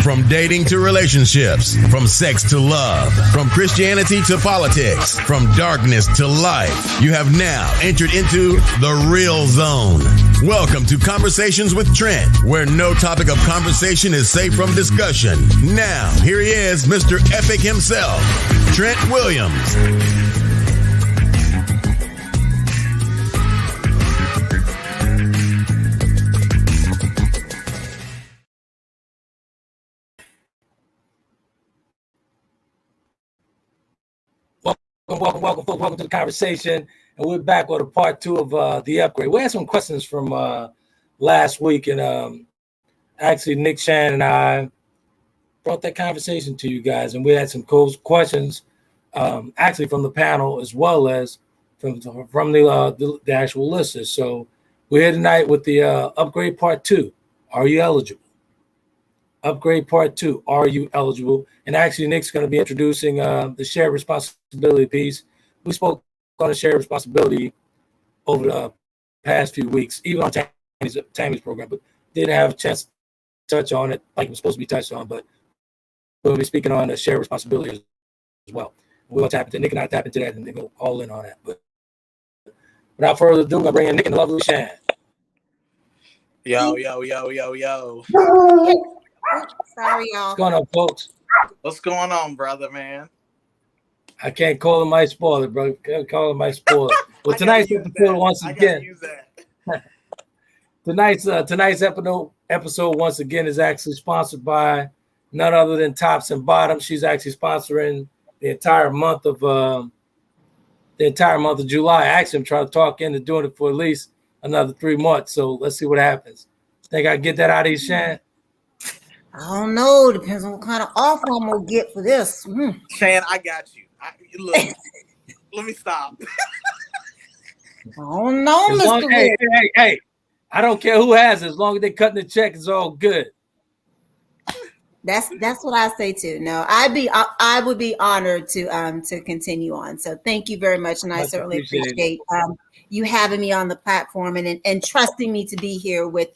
From dating to relationships, from sex to love, from Christianity to politics, from darkness to light, you have now entered into the real zone. Welcome to Conversations with Trent, where no topic of conversation is safe from discussion. Now, here he is, Mr. Epic himself, Trent Williams. Welcome to the conversation. And we're back with a part two of the upgrade. We had some questions from last week, and actually Nick Shan and I brought that conversation to you guys, and we had some cool questions actually from the panel as well as from the actual listeners. So we're here tonight with the upgrade part two. Are you eligible? Upgrade part two. Are you eligible? And actually, Nick's going to be introducing the shared responsibility piece. We spoke on the shared responsibility over the past few weeks, even on Tammy's program, but didn't have a chance to touch on it like it was supposed to be touched on. But we'll be speaking on the shared responsibility as well. We'll tap into Nick and I tap into that and then go all in on that. But without further ado, I'm going to bring in Nick and the lovely Shan. Yo. Sorry, y'all. What's going on, folks? What's going on, brother, man? I can't call him my spoiler, bro. Can't call him my spoiler. Well, tonight's episode once again. Tonight's episode once again is actually sponsored by none other than Tops and Bottoms. She's actually sponsoring the entire month of July. Actually, I'm trying to talk into doing it for at least another 3 months. So let's see what happens. Think I can get that out of you, Shan? I don't know. Depends on what kind of offer I'm gonna get for this. Shan, I got you. Look, let me stop. I don't know, Mr. Hey, I don't care who has it. As long as they cutting the check, it's all good. That's what I say too. No, I would be honored to continue on. So thank you very much, and I certainly appreciate you having me on the platform and trusting me to be here with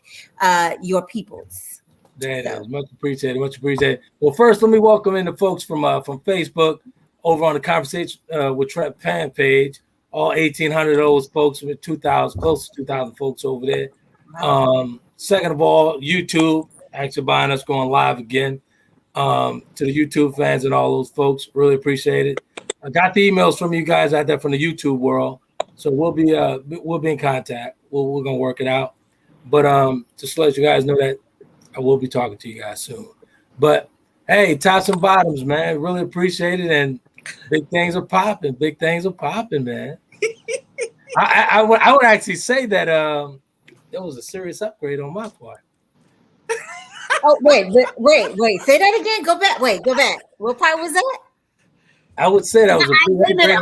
your peoples. That is much appreciated. Well, first, let me welcome in the folks from Facebook over on the Conversation with Trent fan page. All 1,800 of those folks with 2,000, close to 2,000 folks over there. Second of all, YouTube actually buying us going live again. To the YouTube fans and all those folks, really appreciate it. I got the emails from you guys out there from the YouTube world, so we'll be in contact. We're gonna work it out. But just to let you guys know that I will be talking to you guys soon. But hey, Tops and Bottoms, man, really appreciate it. And big things are popping. Man. I would actually say that there was a serious upgrade on my part. Oh, wait. Say that again. Go back. What part was that? I would say that was a big upgrade.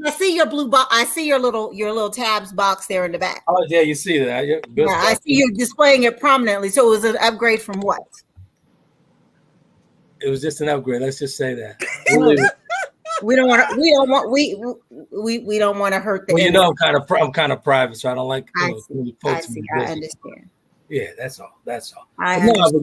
I see your blue box. I see your little tabs box there in the back. Oh, yeah, you see that. Yeah, I see you displaying it prominently. So it was an upgrade from what? It was just an upgrade. Let's just say that. We don't want to hurt the. Well, you know, I'm kind of private, so I don't like. I understand. Yeah, that's all. But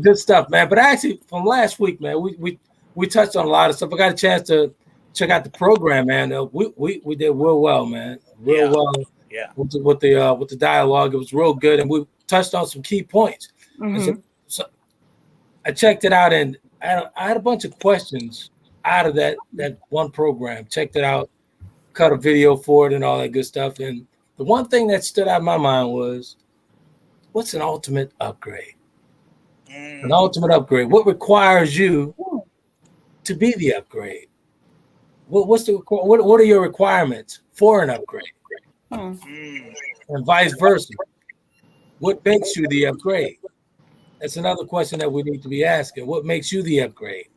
good stuff, man. But actually, from last week, man, we touched on a lot of stuff. I got a chance to check out the program, man. We did real well, man. Well. Yeah. With the dialogue, it was real good, and we touched on some key points. Mm-hmm. So I checked it out, and I had a bunch of questions out of that one program. Checked it out, cut a video for it, and all that good stuff. And the one thing that stood out in my mind was, what's an ultimate upgrade? An ultimate upgrade. What requires you to be the upgrade? What are your requirements for an upgrade? And vice versa. What makes you the upgrade? That's another question that we need to be asking. What makes you the upgrade?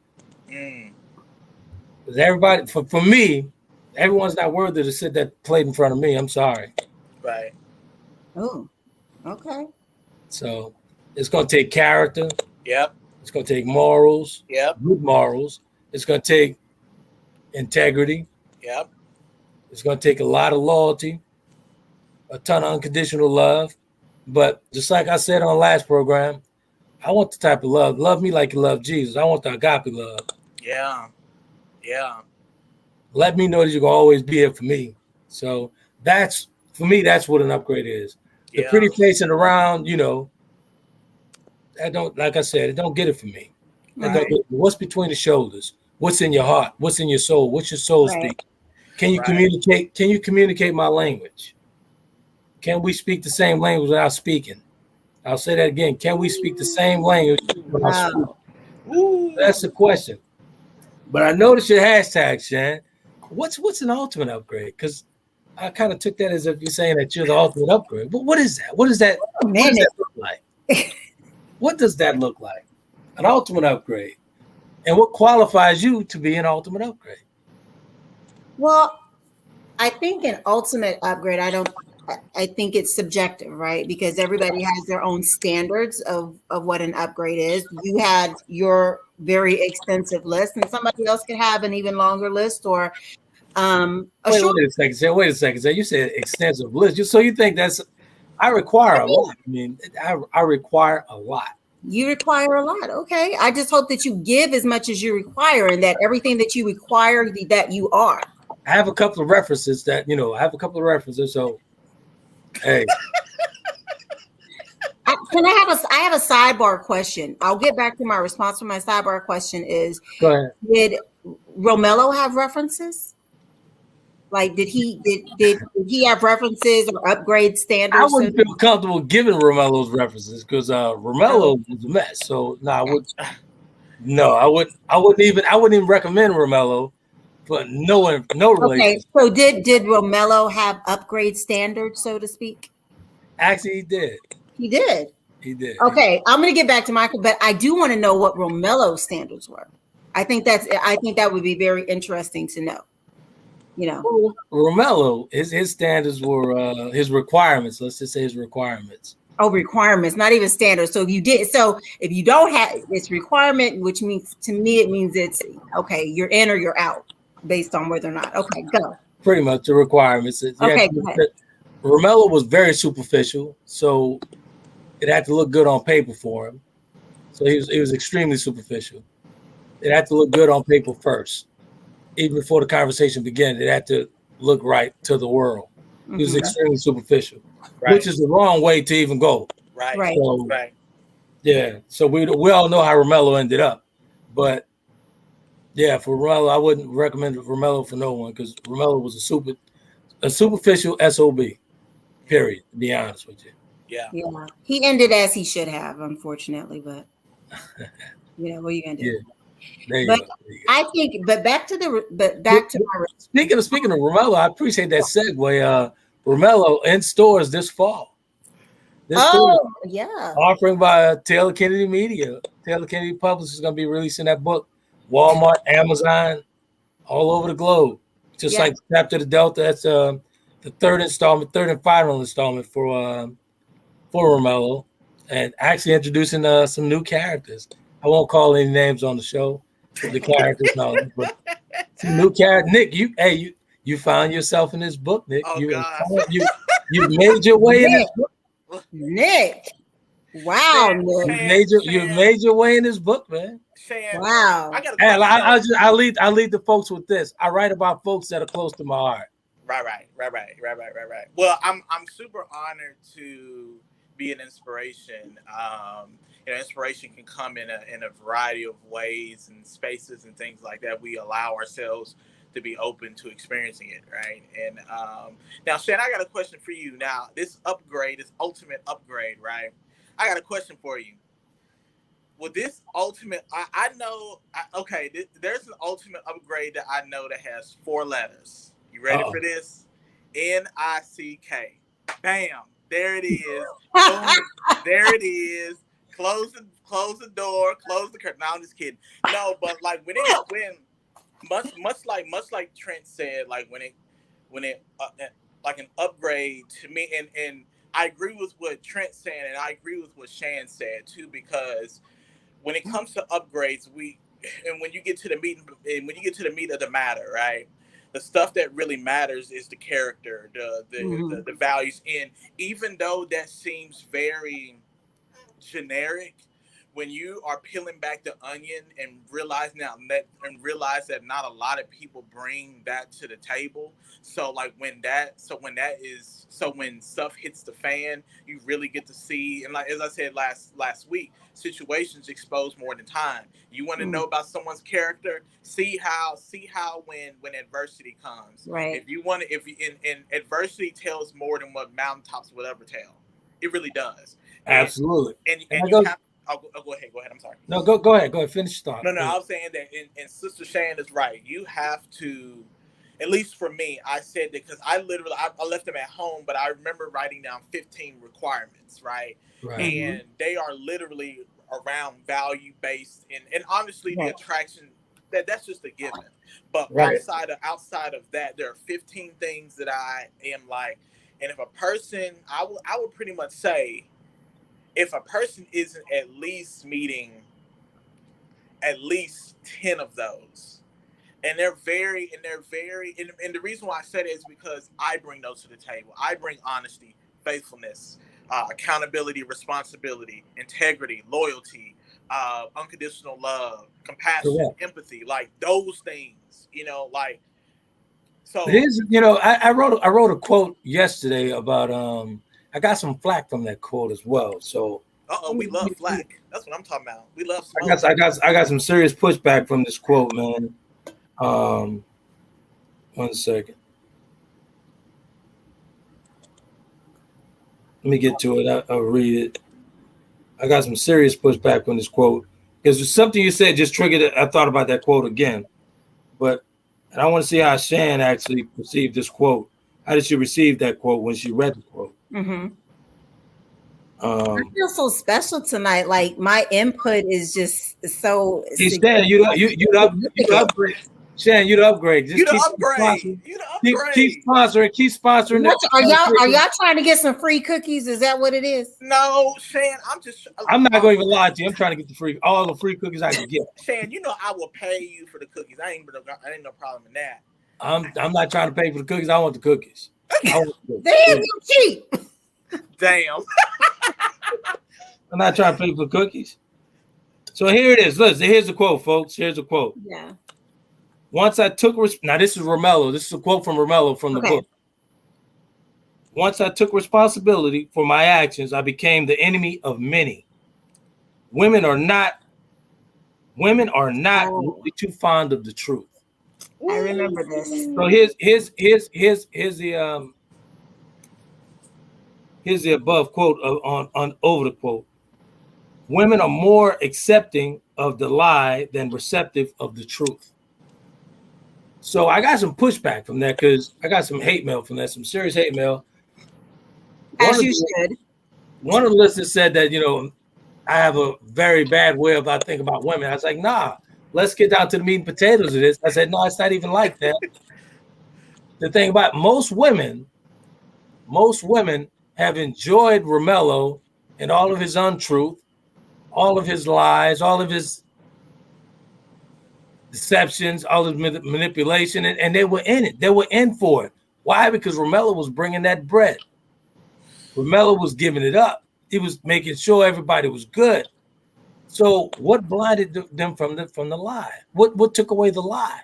Because everybody, for me, everyone's not worthy to sit that plate in front of me. I'm sorry. Right. Oh, okay. So it's going to take character. Yep. It's going to take morals. Yep. Good morals. It's going to take integrity. Yep. It's going to take a lot of loyalty, a ton of unconditional love. But just like I said on the last program, I want the type of love. Love me like you love Jesus. I want the agape love. Yeah. Yeah. Let me know that you're gonna always be here for me. So that's for me, that's what an upgrade is. The pretty facing around, you know, I don't, like I said, it don't get it for me. Right. What's between the shoulders? What's in your heart? What's in your soul? What's your soul speak? Can you communicate? Can you communicate my language? Can we speak the same language without speaking? I'll say that again. Can we speak the same language without speaking? That's the question. But I noticed your hashtag, Shan. What's an ultimate upgrade? Because I kind of took that as if you're saying that you're the ultimate upgrade. But what is that? What does that look like? What does that look like? An ultimate upgrade. And what qualifies you to be an ultimate upgrade? Well, I think an ultimate upgrade, I think it's subjective, right? Because everybody has their own standards of what an upgrade is. You had your very extensive list, and somebody else could have an even longer list or wait a second. You said extensive list. So you think that's I require a lot. I mean, I require a lot. You require a lot. Okay. I just hope that you give as much as you require and that everything that you require, that you are. I have a couple of references that, you know, So, hey. I have a sidebar question. I'll get back to my response. For my sidebar question is, go ahead. Did Romello have references? Like, did he have references or upgrade standards? I wouldn't feel comfortable giving Romello's references because Romello was a mess. So I wouldn't even recommend Romello, but no relation. Okay, so did Romello have upgrade standards, so to speak? Actually, he did. He did. Okay, I'm going to get back to Michael, but I do want to know what Romello's standards were. I think that would be very interesting to know. You know, Romello, his standards were his requirements. Let's just say his requirements. Oh, requirements, not even standards. So if you don't have this requirement, which means to me it means it's okay, you're in or you're out based on whether or not. Okay, go. Pretty much the requirements. Okay, go ahead. Romello was very superficial, so it had to look good on paper for him. So he was extremely superficial. It had to look good on paper first. Even before the conversation began, it had to look right to the world. He was extremely superficial, which is the wrong way to even go. Right. So, yeah. So we all know how Romello ended up, but yeah, for Romello, I wouldn't recommend Romello for no one because Romello was a superficial SOB. Period. To be honest with you. Yeah. He ended as he should have, unfortunately, but you know what are you gonna do? Yeah. Back to speaking of Romello, I appreciate that segue. Romello in stores this fall. Offering by Taylor Kennedy Media. Taylor Kennedy Publishers is going to be releasing that book. Walmart, Amazon, all over the globe. Just like Chapter the Delta. That's the third and final installment for Romello, and actually introducing some new characters. I won't call any names on the show. The characters, but some new characters. Nick, you found yourself in this book, Nick. Oh, you made your way in this book, Nick. Wow, Nick. You made your way in this book, man. Wow. I'll lead the folks with this. I write about folks that are close to my heart. Right. Well, I'm super honored to be an inspiration. Inspiration can come in a variety of ways and spaces and things like that. We allow ourselves to be open to experiencing it, right? And now, Shan, I got a question for you. Now, this ultimate upgrade, right? I got a question for you. Well, this ultimate, there's an ultimate upgrade that I know that has 4 letters. You ready for this? NICK. Bam. There it is. Boom. There it is. Close the door. Close the curtain. No, I'm just kidding. No, but like much like Trent said, like when it like an upgrade to me, and I agree with what Trent said, and I agree with what Shan said too, because when it comes to upgrades, when you get to the meat of the matter, right? The stuff that really matters is the character, the values. And even though that seems very generic, when you are peeling back the onion and realize that not a lot of people bring that to the table. So like when stuff hits the fan, you really get to see, and like as I said last week, situations expose more than time. You want to know about someone's character, see how when adversity comes. Right. If adversity tells more than what mountaintops would ever tell. It really does. Absolutely. And you have. Go ahead. I'm sorry. No, go ahead. Go ahead. Finish the thought. No. I was saying that, and Sister Shan is right. You have to, at least for me, I said that because I left them at home, but I remember writing down 15 requirements, right? And they are literally around value based, and honestly, the attraction that's just a given. But outside of that, there are 15 things that I am like, and if a person, I would pretty much say, if a person isn't at least meeting at least 10 of those, and they're very, and the reason why I said it is because I bring those to the table. I bring honesty, faithfulness, accountability, responsibility, integrity, loyalty, unconditional love, compassion, empathy, like those things, like. So it is, I wrote a quote yesterday about I got some flack from that quote as well. So we love flack. That's what I'm talking about. We love smoke. I got some serious pushback from this quote, man. 1 second. Let me get to it. I'll read it. I got some serious pushback from this quote because something you said just triggered it. I thought about that quote again, and I want to see how Shan actually perceived this quote. How did she receive that quote when she read the quote? Mm-hmm. I feel so special tonight. Like my input is just so. Shan, you upgrade. Shan, you upgrade. Just keep sponsoring. Are y'all trying to get some free cookies? Is that what it is? No, Shan. I'm not going to even lie to you. I'm trying to get all the free cookies I can get. Shan, I will pay you for the cookies. I ain't no problem in that. I'm not trying to pay for the cookies. I want the cookies. Damn, you cheap. Damn. I'm not trying to pay for cookies. So here it is. Listen, here's the quote, folks. Here's the quote. Yeah. Once I took now this is Romello. This is a quote from Romello from the book. Once I took responsibility for my actions, I became the enemy of many. Women are not really too fond of the truth. I remember this. So here's the above quote on over the quote. Women are more accepting of the lie than receptive of the truth. So I got some pushback from that because I got some hate mail from that, some serious hate mail. As you should. One of the listeners said that, I have a very bad way of thinking about women. I was like, nah, let's get down to the meat and potatoes of this. I said, no, it's not even like that. The thing about most women have enjoyed Romello and all of his untruth, all of his lies, all of his deceptions, all of his manipulation, and they were in it. They were in for it. Why? Because Romello was bringing that bread. Romello was giving it up. He was making sure everybody was good. So what blinded them from the lie? What took away the lie?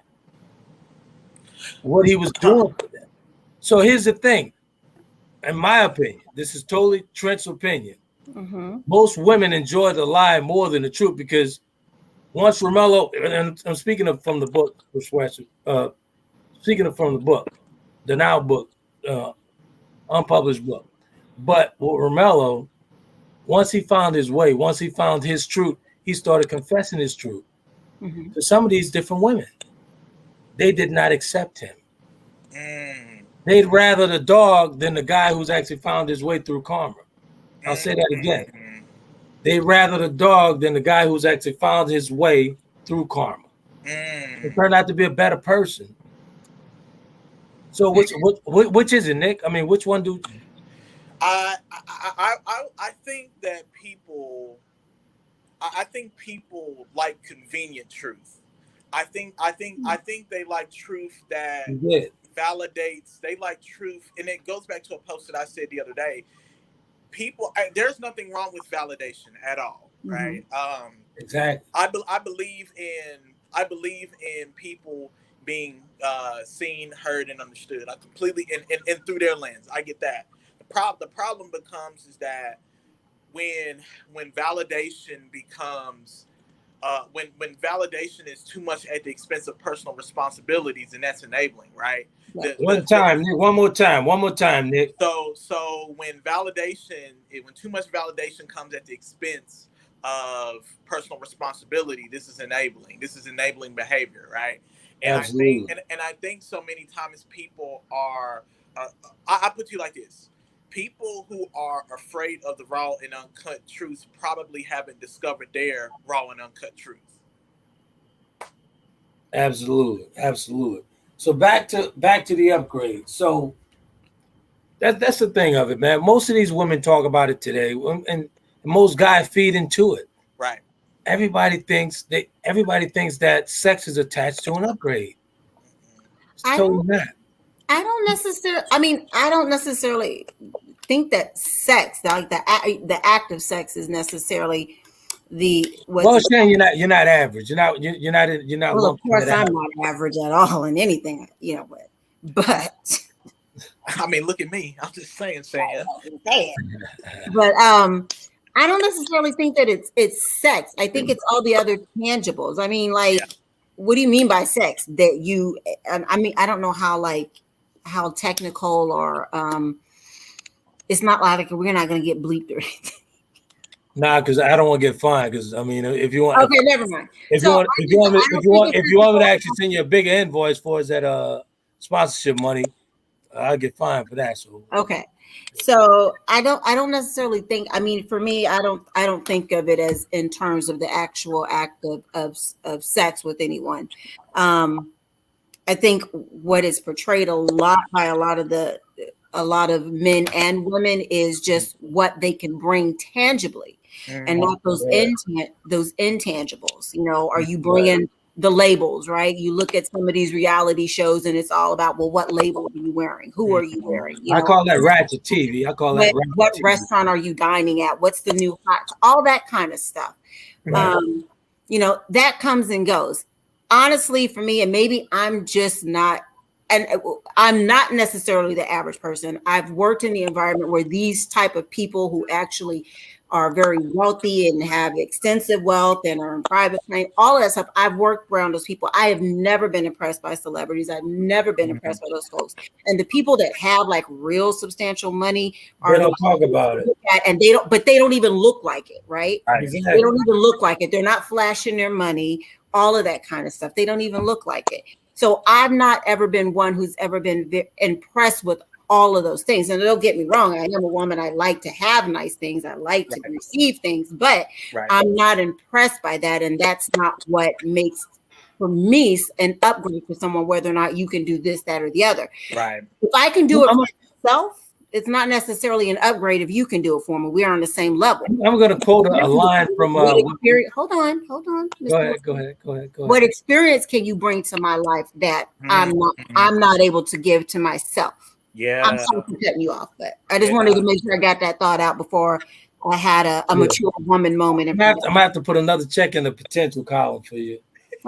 What he was doing for them. So here's the thing. In my opinion, this is totally Trent's opinion. Mm-hmm. Most women enjoy the lie more than the truth because once Romello, and I'm speaking from the book, the now book, unpublished book. But with Romello, once he found his way, once he found his truth, he started confessing his truth. Mm-hmm. To some of these different women, they did not accept him. They'd rather the dog than the guy who's actually found his way through karma. I'll say that again. They'd rather the dog than the guy who's actually found his way through karma. He turned out to be a better person. So which is it, Nick? I mean, which one do? I think that people. I think people like convenient truth. I think they like truth that validates. They like truth, and it goes back to a post that I said the other day. There's nothing wrong with validation at all. right? Exactly. I believe in people being seen, heard, and understood. I completely and through their lens. I get that. The problem becomes is that when validation becomes when validation is too much at the expense of personal responsibilities, and that's enabling, right? Nick, one more time, Nick. So when too much validation comes at the expense of personal responsibility, this is enabling behavior, right? And Absolutely. I think so many times people are I put you like this: people who are afraid of the raw and uncut truth probably haven't discovered their raw and uncut truth. Absolutely. So back to the upgrade. So that's the thing of it, man. Most of these women talk about it today, and most guys feed into it. Right. Everybody thinks that sex is attached to an upgrade. I don't necessarily think that sex, like the act of sex, is necessarily Shane, you're not average. You're not. Well, of course, I'm not average at all in anything, but. I mean, look at me. I'm just saying. But I don't necessarily think that it's sex. I think it's all the other tangibles. I mean, what do you mean by sex? That you? I mean, I don't know how technical or it's not like we're not going to get bleeped or anything. Nah, because I don't want to get fined. Because I mean, if you want, okay, never mind. If you want me to actually send you a bigger invoice for us that sponsorship money, I'll get fined for that. So okay, so I don't necessarily think. I mean, for me, I don't think of it as in terms of the actual act of sex with anyone. I think what is portrayed a lot by a lot of men and women is just what they can bring tangibly, and not those intangibles. Are you bringing the labels, right? You look at some of these reality shows and it's all about, well, what label are you wearing? Who are you wearing? I call that ratchet TV. What restaurant are you dining at? What's the new hot? All that kind of stuff. Right. That comes and goes. Honestly, for me, and maybe I'm just not, and I'm not necessarily the average person. I've worked in the environment where these type of people who actually are very wealthy and have extensive wealth and are in private plane, all of that stuff. I've worked around those people. I have never been impressed by celebrities. I've never been impressed by those folks. And the people that have like real substantial money they don't talk about it. And they don't even look like it, right? Exactly. They don't even look like it. They're not flashing their money, all of that kind of stuff. They don't even look like it. So I've not ever been one who's ever been impressed with all of those things. And don't get me wrong, I am a woman. I like to have nice things. I like to receive things, but I'm not impressed by that. And that's not what makes, for me, an upgrade for someone, whether or not you can do this, that, or the other. Right. If I can do it for myself, it's not necessarily an upgrade if you can do it for me. We are on the same level. I'm going to quote a line from. Hold on. Go ahead. What experience can you bring to my life that I'm not able to give to myself? Yeah, I'm sorry for cutting you off, but I just wanted to make sure I got that thought out before I had a mature woman moment. I'm gonna have to put another check in the potential column for you.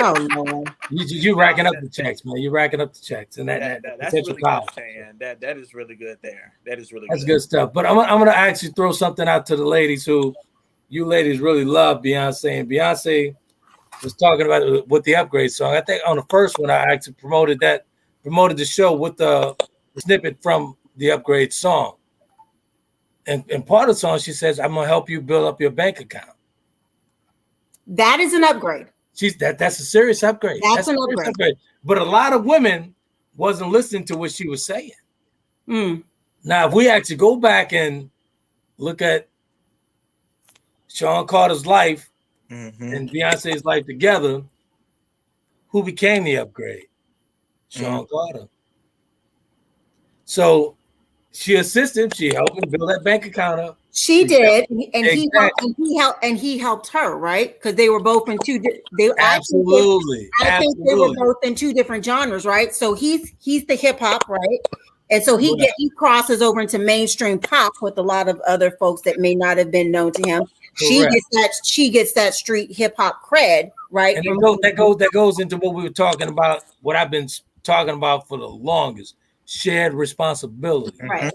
Oh no, you racking up the checks, man. You're racking up the checks, and that's really good, Stan. That is really good there. That's good stuff. But I'm gonna actually throw something out to the ladies who, you ladies really love Beyonce, and Beyonce was talking about it with the Upgrade song. I think on the first one I actually promoted the show with the snippet from the Upgrade song. And part of the song, she says, I'm going to help you build up your bank account. That is an upgrade. That's a serious upgrade. That's an upgrade. But a lot of women wasn't listening to what she was saying. Now, if we actually go back and look at Sean Carter's life and Beyonce's life together, who became the upgrade? Sean Carter. So she assisted. She helped him build that bank account up. She did, and he helped her, right? Because they were both in two. Absolutely. I think they were both in two different genres, right? So he's the hip hop, right? And so he crosses over into mainstream pop with a lot of other folks that may not have been known to him. she gets that street hip hop cred, right? And that goes into what we were talking about, what I've been talking about for the longest, shared responsibility. Right.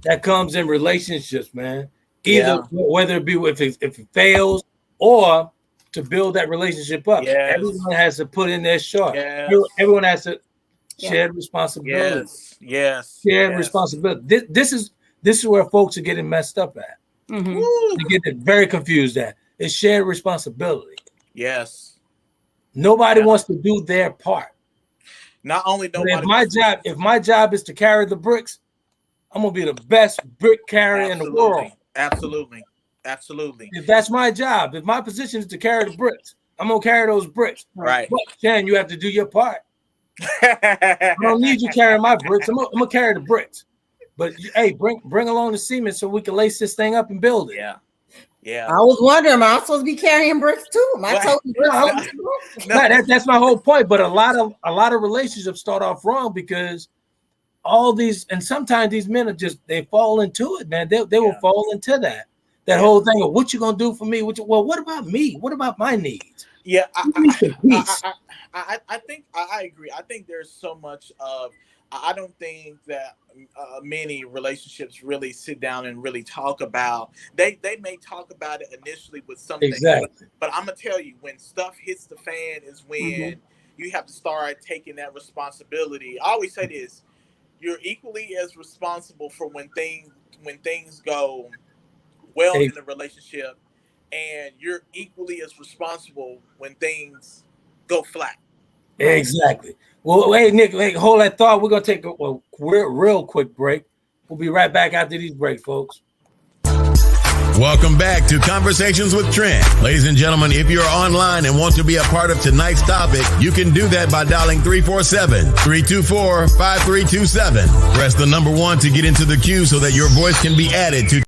That comes in relationships, man. Either whether it be if it fails or to build that relationship up. Yes. Everyone has to put in their shot. Yes. Everyone has to share responsibility. Yes. Share responsibility. This is where folks are getting messed up at. They get very confused at. It's shared responsibility. Yes. Nobody wants to do their part. Not only nobody. If my job is to carry the bricks, I'm gonna be the best brick carrier in the world. Absolutely. If that's my job, if my position is to carry the bricks, I'm gonna carry those bricks. Right. But Shan, you have to do your part. I don't need you carrying my bricks. I'm gonna carry the bricks. But hey, bring along the cement so we can lace this thing up and build it. Yeah. I was wondering, am I supposed to be carrying bricks too? That's my whole point. But a lot of relationships start off wrong because all these, and sometimes these men are they fall into it, man. They will fall into that whole thing of what you gonna do for me. What about me? What about my needs? Yeah, I think I agree. I think there's so much of. I don't think that many relationships really sit down and really talk about. They may talk about it initially with something, but I'm gonna tell you, when stuff hits the fan is when you have to start taking that responsibility. I always say this: you're equally as responsible for when things go well in the relationship, and you're equally as responsible when things go flat. Exactly. Well, hey, Nick, hold that thought. We're going to take a real quick break. We'll be right back after these breaks, folks. Welcome back to Conversations with Trent. Ladies and gentlemen, if you're online and want to be a part of tonight's topic, you can do that by dialing 347-324-5327. Press the number 1 to get into the queue so that your voice can be added to.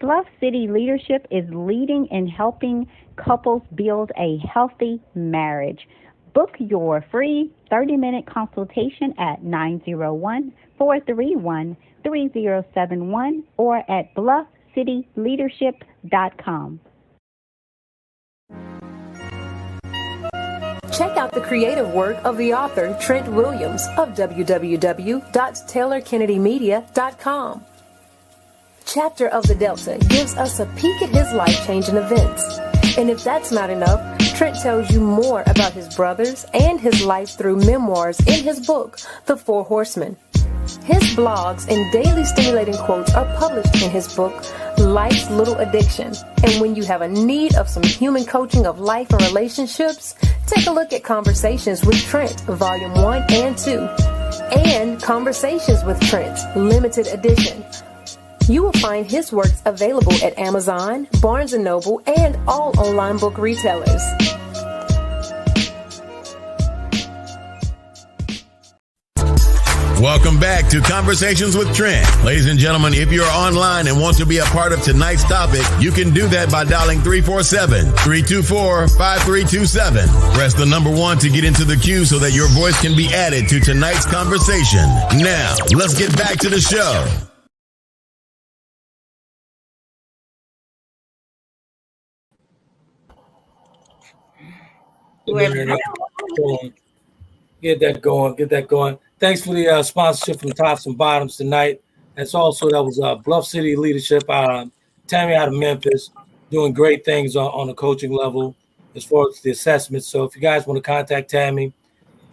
Bluff City Leadership is leading and helping couples build a healthy marriage. Book your free 30-minute consultation at 901-431-3071 or at bluffcityleadership.com. Check out the creative work of the author Trent Williams of www.taylorkennedymedia.com. Chapter of the Delta gives us a peek at his life-changing events. And if that's not enough, Trent tells you more about his brothers and his life through memoirs in his book, The Four Horsemen. His blogs and daily stimulating quotes are published in his book, Life's Little Addiction. And when you have a need of some human coaching of life and relationships, take a look at Conversations with Trent, Volume 1 and 2, and Conversations with Trent, Limited Edition. You will find his works available at Amazon, Barnes & Noble, and all online book retailers. Welcome back to Conversations with Trent. Ladies and gentlemen, if you're online and want to be a part of tonight's topic, you can do that by dialing 347-324-5327. Press the number 1 to get into the queue so that your voice can be added to tonight's conversation. Now, let's get back to the show. Get that going. Thanks for the sponsorship from Tops and Bottoms tonight. That was Bluff City Leadership. Tammy out of Memphis, doing great things on the coaching level. as far as the assessments. So if you guys want to contact Tammy,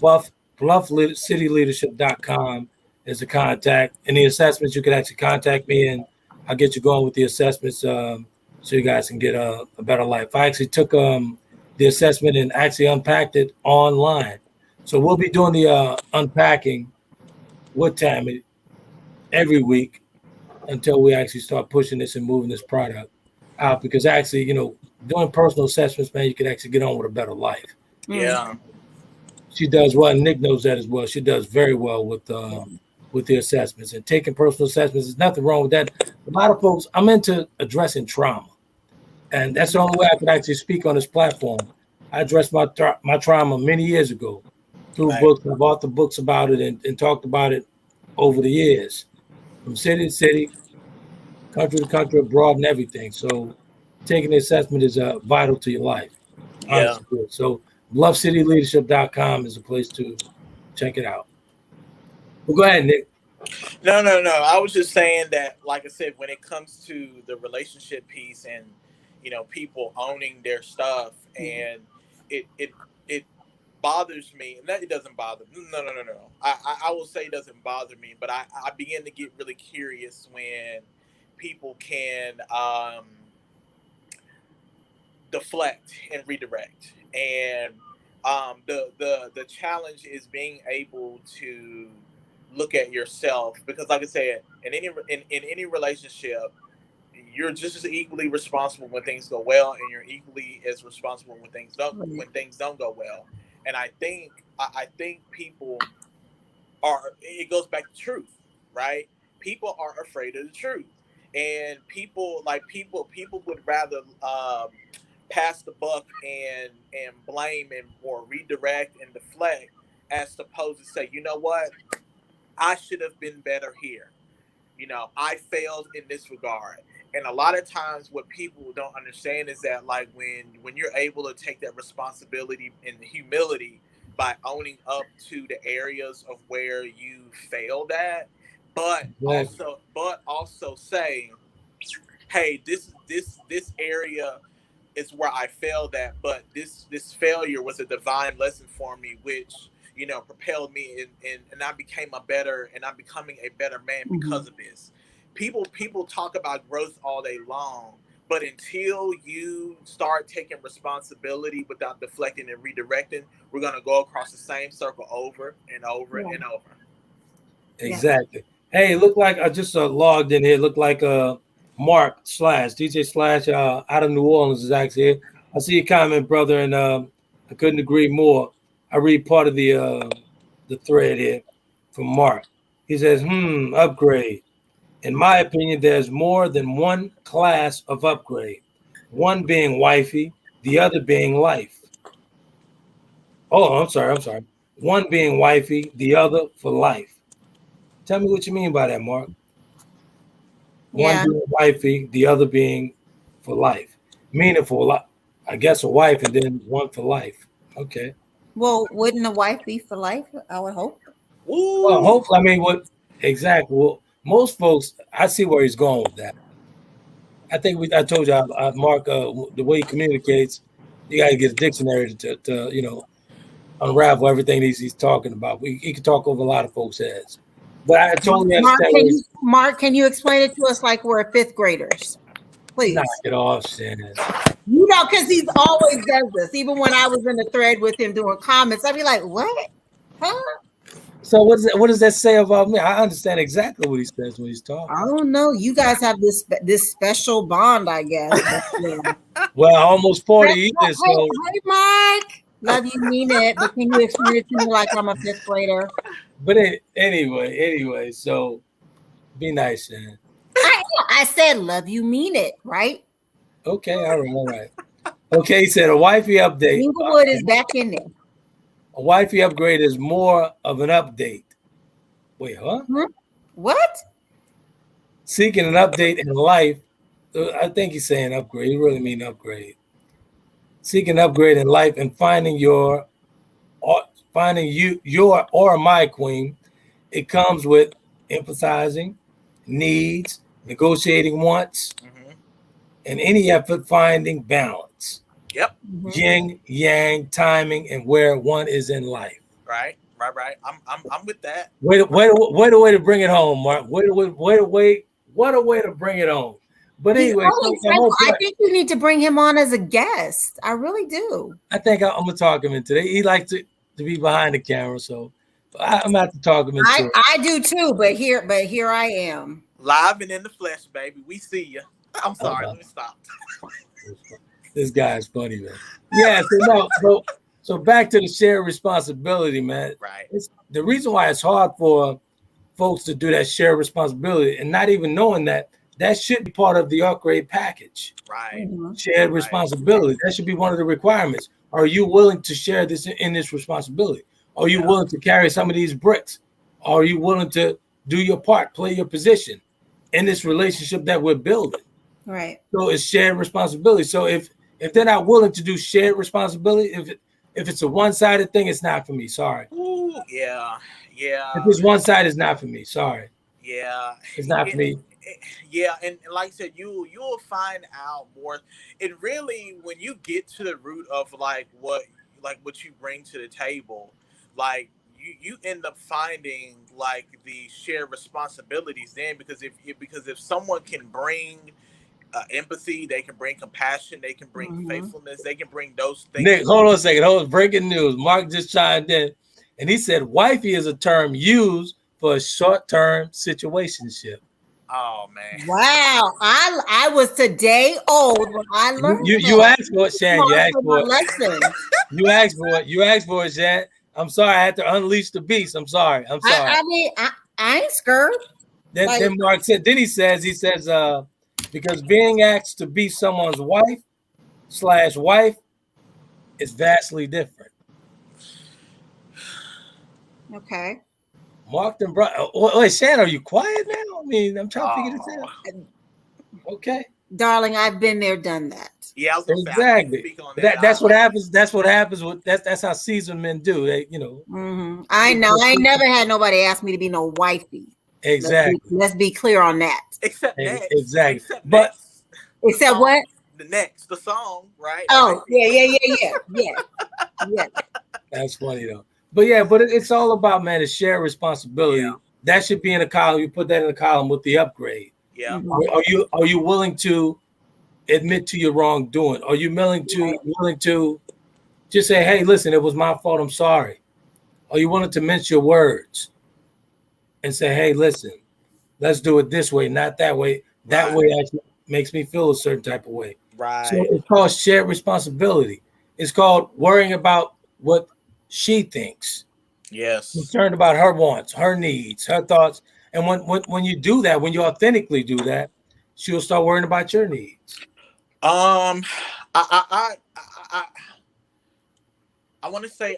bluffcityleadership.com is the contact. And the assessments, you can actually contact me and I'll get you going with the assessments so you guys can get a better life. I actually took the assessment and actually unpacked it online. So we'll be doing the unpacking with Tammy every week until we actually start pushing this and moving this product out. Because actually, doing personal assessments, man, you can actually get on with a better life. Yeah. She does well, and Nick knows that as well. She does very well with the assessments, and taking personal assessments. There's nothing wrong with that. A lot of folks, I'm into addressing trauma, and that's the only way I can actually speak on this platform. I addressed my trauma many years ago through books. I've authored books about it and talked about it over the years, from city to city, country to country, abroad, and everything. So taking the assessment is vital to your life. Yeah. So bluffcityleadership.com is a place to check it out. Well, go ahead, Nick. No. I was just saying that, like I said, when it comes to the relationship piece and, people owning their stuff, and it bothers me. And that it doesn't bother me. No. I will say it doesn't bother me, but I begin to get really curious when people can deflect and redirect. And the challenge is being able to look at yourself, because like I said, in any relationship, you're just as equally responsible when things go well, and you're equally as responsible when things don't go well. And I think people are, it goes back to truth, right? People are afraid of the truth, and people would rather pass the buck and blame or redirect and deflect, as opposed to say, you know what, I should have been better here. I failed in this regard. And a lot of times what people don't understand is that, like, when you're able to take that responsibility and the humility by owning up to the areas of where you failed at, but also say, hey, this area is where I failed at, but this failure was a divine lesson for me, which propelled me and I became I'm becoming a better man because of this. People talk about growth all day long, but until you start taking responsibility without deflecting and redirecting, we're going to go across the same circle over and over and over. Exactly. Hey, look like I just logged in here. Look like Mark DJ / out of New Orleans is actually here. I see your comment, brother, and I couldn't agree more. I read part of the thread here from Mark. He says, upgrade. In my opinion, there's more than one class of upgrade. One being wifey, the other being life. Oh, I'm sorry. One being wifey, the other for life. Tell me what you mean by that, Mark. One being wifey, the other being for life. Meaning for, I guess, a wife and then one for life. Okay. Well, wouldn't a wife be for life? I would hope. Ooh. Well, hopefully, I mean, exactly. Well, most folks, I see where he's going with that. I think I told you, Mark, the way he communicates, you got to get a dictionary to unravel everything he's talking about. He can talk over a lot of folks' heads. But I totally understand. Mark, can you explain it to us like we're fifth graders? Please. Knock it off, Shannon. Because he's always does this. Even when I was in the thread with him doing comments, I'd be like, what? Huh? So what does that say about me? I understand exactly what he says when he's talking. I don't know. You guys have this special bond, I guess. Well, almost 40 years. Hey, Mark. Love you, mean it. But can you explain it to me like I'm a fifth grader? But anyway, so be nice, Shannon. I said love you, mean it, right? Okay, all right. Okay, he said a wifey update. Inglewood is back in there. A wifey upgrade is more of an update. Wait, huh? What? Seeking an update in life. I think he's saying upgrade. He really mean upgrade. Seeking an upgrade in life and finding your or my queen. It comes with emphasizing needs, negotiating wants, and any effort finding balance. Yep. Yin, yang, timing, and where one is in life. Right. I'm with that. What a way to bring it home, Mark. What a way to bring it home. But anyway, I think you need to bring him on as a guest. I really do. I think I'm gonna talk him into it. He likes to be behind the camera, so I'm gonna have to talk him into it. I do too, but here I am. Live and in the flesh, baby. We see you. I'm sorry, let me stop. This guy is funny, man. Yeah, so back to the shared responsibility, man. Right. The reason why it's hard for folks to do that shared responsibility and not even knowing that should be part of the upgrade package. Right. Shared responsibility. That should be one of the requirements. Are you willing to share this in this responsibility? Are you willing to carry some of these bricks? Are you willing to do your part, play your position in this relationship that we're building? Right. So it's shared responsibility. So if they're not willing to do shared responsibility, if it's a one-sided thing, it's not for me. Sorry. Ooh, yeah. If it's one side, it's not for me. Sorry. Yeah. It's not for me. Yeah, and like I said, you'll find out more. It really, when you get to the root of what you bring to the table, like you end up finding like the shared responsibilities then, because if someone can bring empathy, they can bring compassion, they can bring faithfulness, they can bring those things. Nick, hold on a second. Breaking news. Mark just chimed in, and he said wifey is a term used for a short-term situationship. Oh man! Wow, I was today old when I learned. You asked for it, Shan. You asked for it. You asked for it. You asked for it, Shan. I'm sorry. I had to unleash the beast. I'm sorry. I mean, I ain't scared. Then Mark said. Then he says, because being asked to be someone's wife is vastly different. Okay. Mark and Brian. Wait, Shan, are you quiet now? I mean, I'm trying to figure this out. Okay. Darling, I've been there, done that. Yeah, exactly. That's what happens. That's what happens with that's how seasoned men do. They, I know. I ain't never had nobody ask me to be no wifey. Exactly. Let's be clear on that. Except next. Exactly. Except what? The song, right? Oh, yeah. That's funny though. But it's all about, man, the shared responsibility. Yeah. That should be in a column. You put that in a column with the upgrade. Yeah. Are you willing to admit to your wrongdoing? Are you willing to just say, hey, listen, it was my fault, I'm sorry? Are you willing to mince your words and say, hey, listen, let's do it this way, not that way. That way actually makes me feel a certain type of way. Right. So it's called shared responsibility. It's called worrying about what she thinks. Yes. Concerned about her wants, her needs, her thoughts. And when you do that, when you authentically do that, she'll start worrying about your needs. I want to say,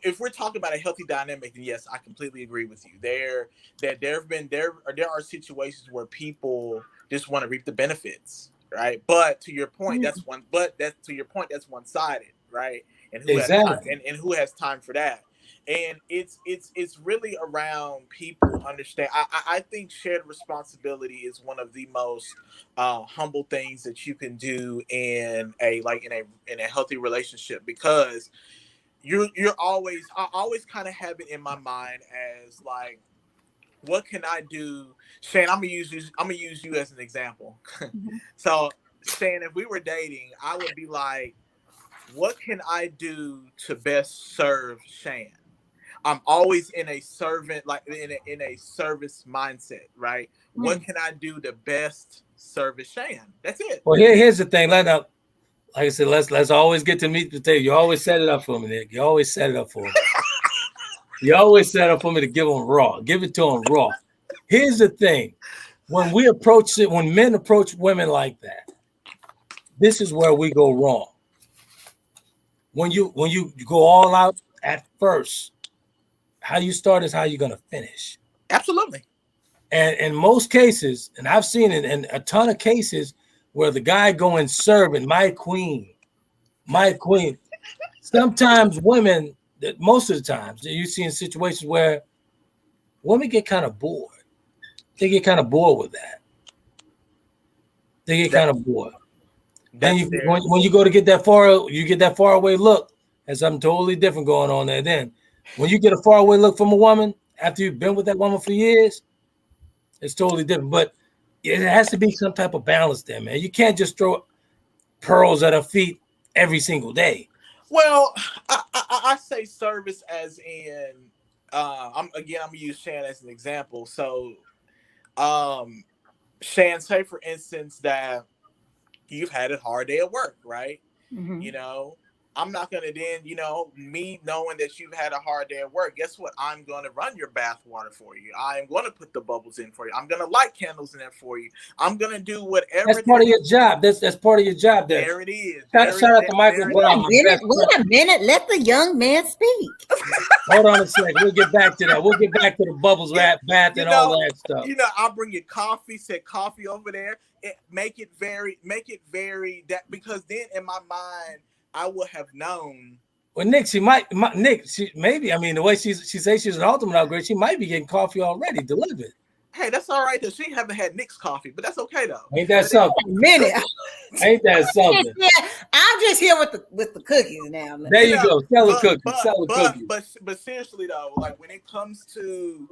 if we're talking about a healthy dynamic, then yes, I completely agree with you. There are situations where people just want to reap the benefits, right? But to your point, that's one-sided, right? And who has time, and who has time for that? And it's really around people understand. I think shared responsibility is one of the most humble things that you can do in a healthy relationship, because I always kind of have it in my mind as like, what can I do? Shane, I'm gonna use you as an example. So Shane, if we were dating, I would be like, what can I do to best serve Shane? I'm always in a servant, like in a service mindset, right? What can I do to best service Shane? That's it. Well, here's the thing. Like I said, let's always get to meet the table. You always set it up for me, Nick. You always set it up for me. You always set up for me to give them raw. Give it to them raw. Here's the thing. When men approach women like that, this is where we go wrong. When you go all out at first, how you start is how you're going to finish. Absolutely. And in most cases, and I've seen it in a ton of cases where the guy going serving, my queen. Sometimes women, most of the times, you see in situations where women get kind of bored. They get kind of bored with that. They get kind of bored. Then when you go to get that far away look, there's something totally different going on there. Then when you get a far away look from a woman after you've been with that woman for years, it's totally different. But it has to be some type of balance there, man. You can't just throw pearls at her feet every single day. Well, I say service as in I'm gonna use Shan as an example. So Shan, say for instance that you've had a hard day at work, right? Mm-hmm. You know, I'm not going to then, me knowing that you've had a hard day at work, guess what? I'm going to run your bath water for you. I'm going to put the bubbles in for you. I'm going to light candles in there for you. I'm going to do whatever. That's part of your job. That's part of your job. There it is. Shout out to Michael Brown. Wait a minute. Let the young man speak. Hold on a second. We'll get back to that. We'll get back to the bubbles, bath, and all that stuff. I'll bring you coffee, set coffee over there. Make it very that, because then in my mind, I would have known. Well, Nick, she maybe. I mean, the way she says she's an ultimate upgrade, she might be getting coffee already delivered. Hey, that's all right though. She haven't had Nick's coffee, but that's okay though. Ain't that something? Ain't that something? Yeah, I'm just here with the cookies now. There you go. Sell the cookies. But seriously though, like when it comes to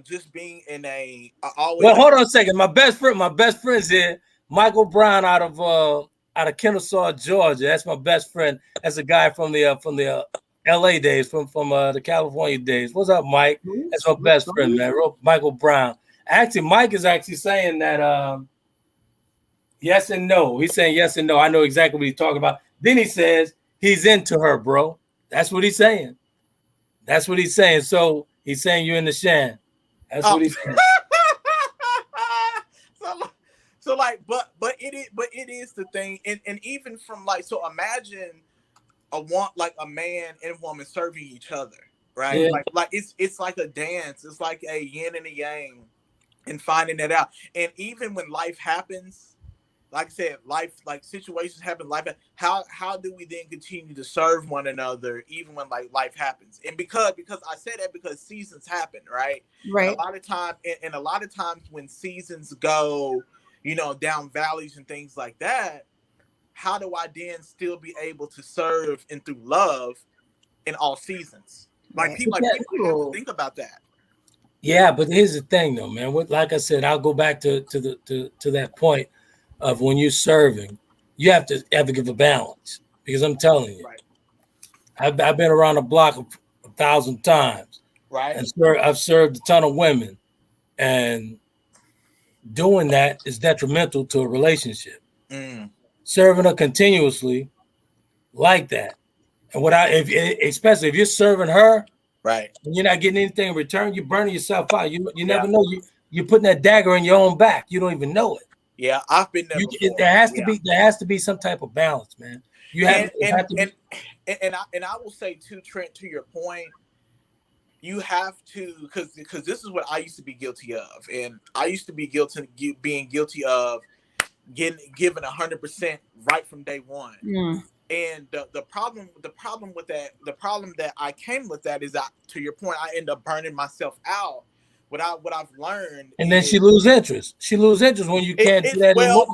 just being in a always. Well, hold on a second. My best friend's here. Michael Brown out of Kennesaw, Georgia. That's my best friend. That's a guy from the LA days, from the California days. What's up, Mike? That's my best friend, man. Michael Brown. Actually, Mike is actually saying that yes and no. He's saying yes and no. I know exactly what he's talking about. Then he says he's into her, bro. That's what he's saying. So he's saying you're in the Shan. That's what he's saying. So like, but it is the thing, and even from like, so imagine a man and woman serving each other, right? Yeah. Like it's like a dance. It's like a yin and a yang, and finding it out. And even when life happens, like I said, situations happen. How do we then continue to serve one another even when like life happens? And because I said that because seasons happen, right? Right. And a lot of times when seasons go, down valleys and things like that, how do I then still be able to serve and through love in all seasons? Like people have to think about that. Yeah, but here's the thing, though, man. Like I said, I'll go back to that point of when you're serving, you have to give a balance, because I'm telling you, right. I've been around the block 1,000 times, right? And I've served a ton of women, and doing that is detrimental to a relationship. Serving her continuously like that, and especially if you're serving her, right, and you're not getting anything in return, you're burning yourself out. You never know you're putting that dagger in your own back. You don't even know it. Yeah, I've been there. There has to be some type of balance, man. And I will say too, Trent, to your point, you have to, because this is what I used to be guilty of, and I used to be being guilty of given 100% right from day one. And the problem that I came with that is that, to your point, I end up burning myself out. What I've learned, and then she lose interest. She lose interest when you can't do that anymore.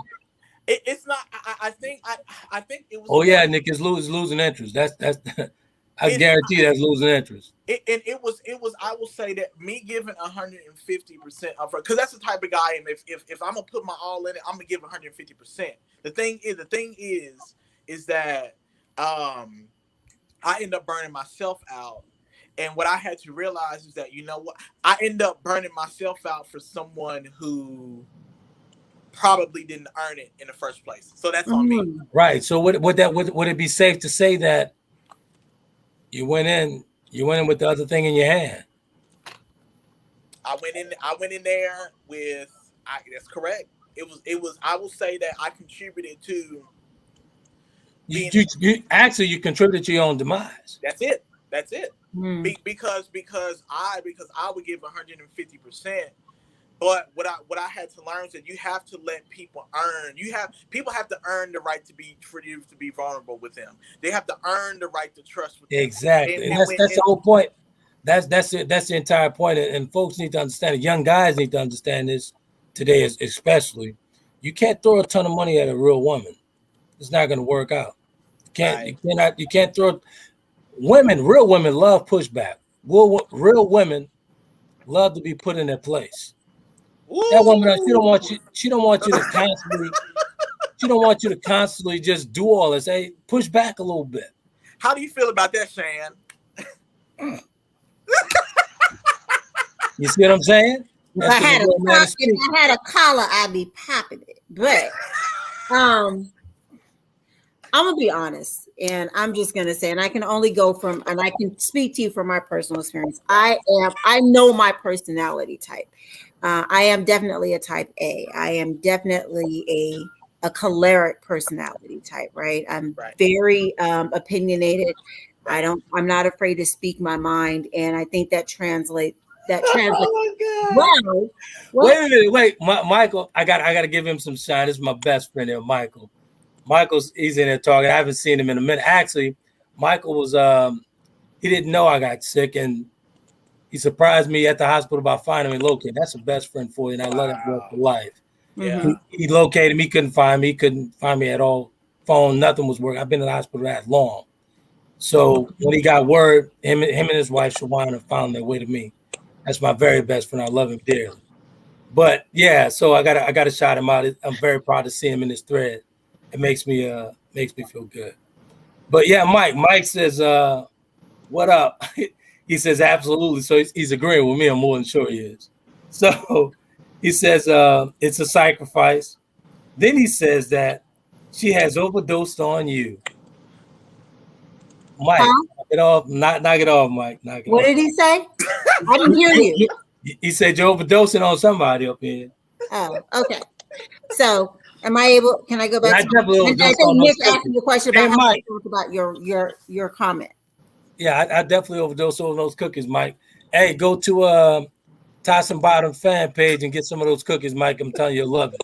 It's not. I think it was. Oh yeah, Nick is losing interest. That's. I guarantee that's losing interest. It was. I will say that me giving 150% of her, because that's the type of guy. And if I'm gonna put my all in it, I'm gonna give 150%. The thing is that I end up burning myself out. And what I had to realize is that, I end up burning myself out for someone who probably didn't earn it in the first place. So that's on me. Right. So would it be safe to say that you went in with the other thing in your hand? I went in there with, that's correct. It was, I will say that I contributed to. You contributed to your own demise. That's it. Because I would give 150%, but what I had to learn is that you have to let people earn. People have to earn the right for you to be vulnerable with them. They have to earn the right to trust with them. Exactly, and that's the whole point. That's the entire point. And folks need to understand it. Young guys need to understand this today, especially. You can't throw a ton of money at a real woman. it's not going to work out. You can't throw. Real women love pushback. Real women love to be put in their place. Ooh. That woman, she don't want you to constantly. She don't want you to constantly just do all this. Hey, push back a little bit. How do you feel about that, Shan? You see what I'm saying? If I had a collar, I'd be popping it. But I'm gonna be honest, and I'm just gonna say, and I can only go from, and I can speak to you from my personal experience. I know my personality type. I am definitely a type A. I am definitely a choleric personality type, right? I'm very opinionated. I'm not afraid to speak my mind, and I think that translates. Oh my God. Wow. Wait, Michael, I got to give him some shine. This is my best friend here, Michael. He's in there talking. I haven't seen him in a minute. Actually, Michael was he didn't know I got sick, and he surprised me at the hospital about finding me located. That's the best friend for you, and I love that for life. Yeah. He located me, couldn't find me, at all. Phone, nothing was working. I've been in the hospital that long. So when he got word, him and his wife Shawana found their way to me. That's my very best friend. I love him dearly. But yeah, so I gotta shout him out. I'm very proud to see him in this thread. It makes me feel good. But yeah, Mike says, what up? He says absolutely. So he's agreeing with me. I'm more than sure he is. So he says it's a sacrifice. Then he says that she has overdosed on you. Mike, knock it off, Mike. What did he say? I didn't hear you. He said you're overdosing on somebody up here. Oh, okay. So, am I able? Can I go back? I think Nick asked you a question about how you talk about your comment. Yeah, I definitely overdosed on those cookies, Mike. Hey, go to Toss and Bottom fan page and get some of those cookies, Mike. I'm telling you, you'll love it.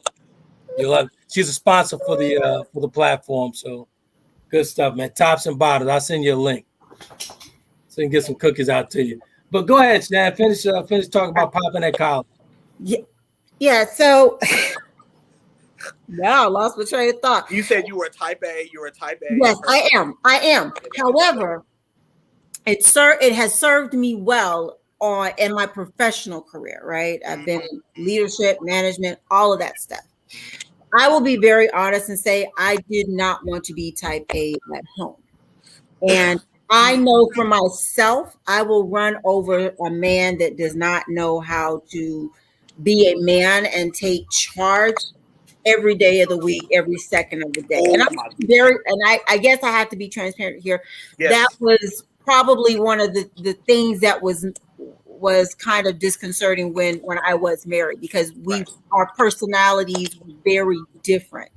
You'll love it. She's a sponsor for the platform, so good stuff, man. Tops and Bottoms. I'll send you a link so you can get some cookies out to you. But go ahead, Shan. Finish talking about popping that collar. Yeah. So now I lost my train of thought. You said you were a type A. You were a type A. Yes, I am. However, it has served me well in my professional career. Right. I've been in leadership, management, all of that stuff. I will be very honest and say I did not want to be type A at home. And I know for myself, I will run over a man that does not know how to be a man and take charge every day of the week, every second of the day. And I guess I have to be transparent here. Yes. That was probably one of the things that was kind of disconcerting when I was married, because our personalities were very different.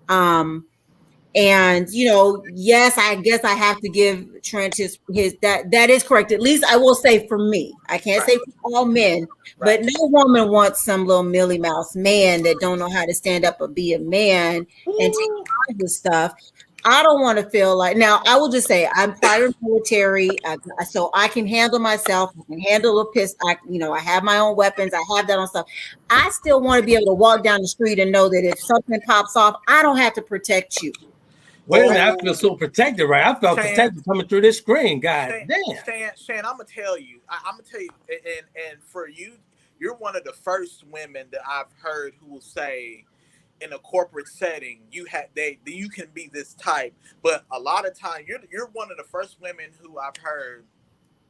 And yes, I guess I have to give Trent his that is correct. At least I will say for me. I can't say for all men, but no woman wants some little Millie Mouse man that don't know how to stand up or be a man and take charge of stuff. I don't want to feel like, now I will just say I'm prior military, so I can handle myself. I can handle a pistol. I have my own weapons. I have that on stuff. I still want to be able to walk down the street and know that if something pops off, I don't have to protect you. Wait a minute, I feel so protected, right? I felt protected coming through this screen, God damn. Shan, I'm gonna tell you, and for you, you're one of the first women that I've heard who will say, in a corporate setting, you can be this type, but a lot of times you're one of the first women who I've heard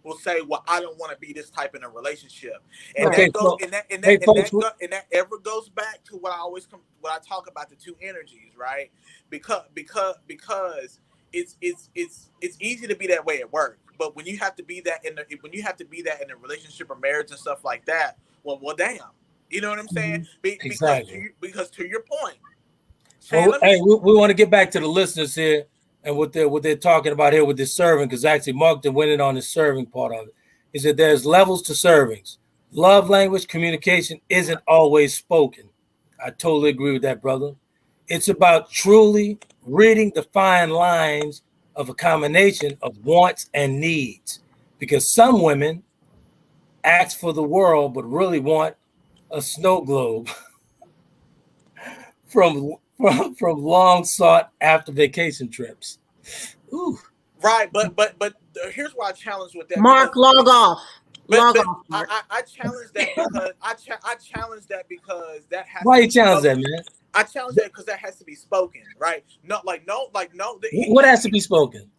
will say, "Well, I don't want to be this type in a relationship," and that ever goes back to what I talk about, the two energies, right? Because it's easy to be that way at work, but when you have to be that in a relationship or marriage and stuff like that, well, damn. You know what I'm saying? Exactly. Because to your point. Well, we want to get back to the listeners here and what they're talking about here with this serving, because actually Mark went in on the serving part of it. Is that there's levels to servings. Love language communication isn't always spoken. I totally agree with that, brother. It's about truly reading the fine lines of a combination of wants and needs, because some women ask for the world but really want a snow globe from from long sought after vacation trips. Ooh. Right, but here's why I challenge with that. Mark, log off. But I challenge that because I challenge that because that has. Why you challenge that, man? I challenge that because that has to be spoken, right? No. What has to be spoken?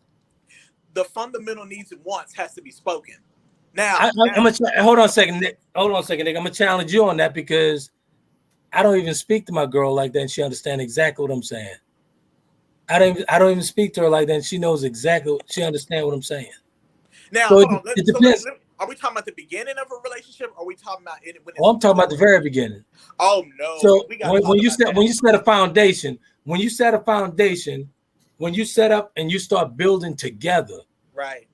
The fundamental needs and wants has to be spoken. Now, I'm gonna hold on a second, Nick. Hold on a second, Nick. I'm gonna challenge you on that because I don't even speak to my girl like that, and she understands exactly what I'm saying. I don't even speak to her like that, and she knows exactly. She understands what I'm saying. Now, so it depends. Are we talking about the beginning of a relationship, or are we talking about it when it's I'm talking about the very beginning. Oh no! So when you set a foundation, when you set up and you start building together, right?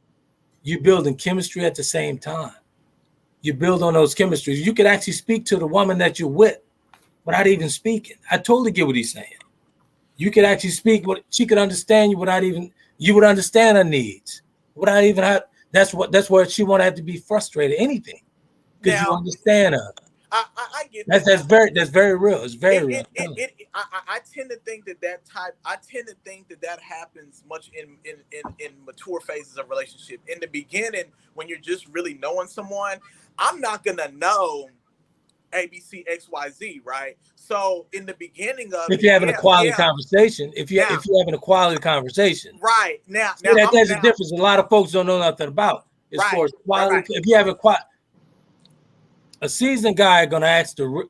You're building chemistry at the same time. You build on those chemistries. You could actually speak to the woman that you're with without even speaking. I totally get what he's saying. You could actually speak. She could understand you without even. You would understand her needs without even. That's where she won't have to be frustrated. Anything, because you understand her. I get that's very real. It's very real. I tend to think that happens much in mature phases of relationship. In the beginning, when you're just really knowing someone, I'm not gonna know ABC XYZ, right? So in the beginning of if you're having a quality conversation, if you're having a quality conversation, right now there's a difference. A lot of folks don't know nothing about as far as quality. Right. If you have a seasoned guy gonna ask the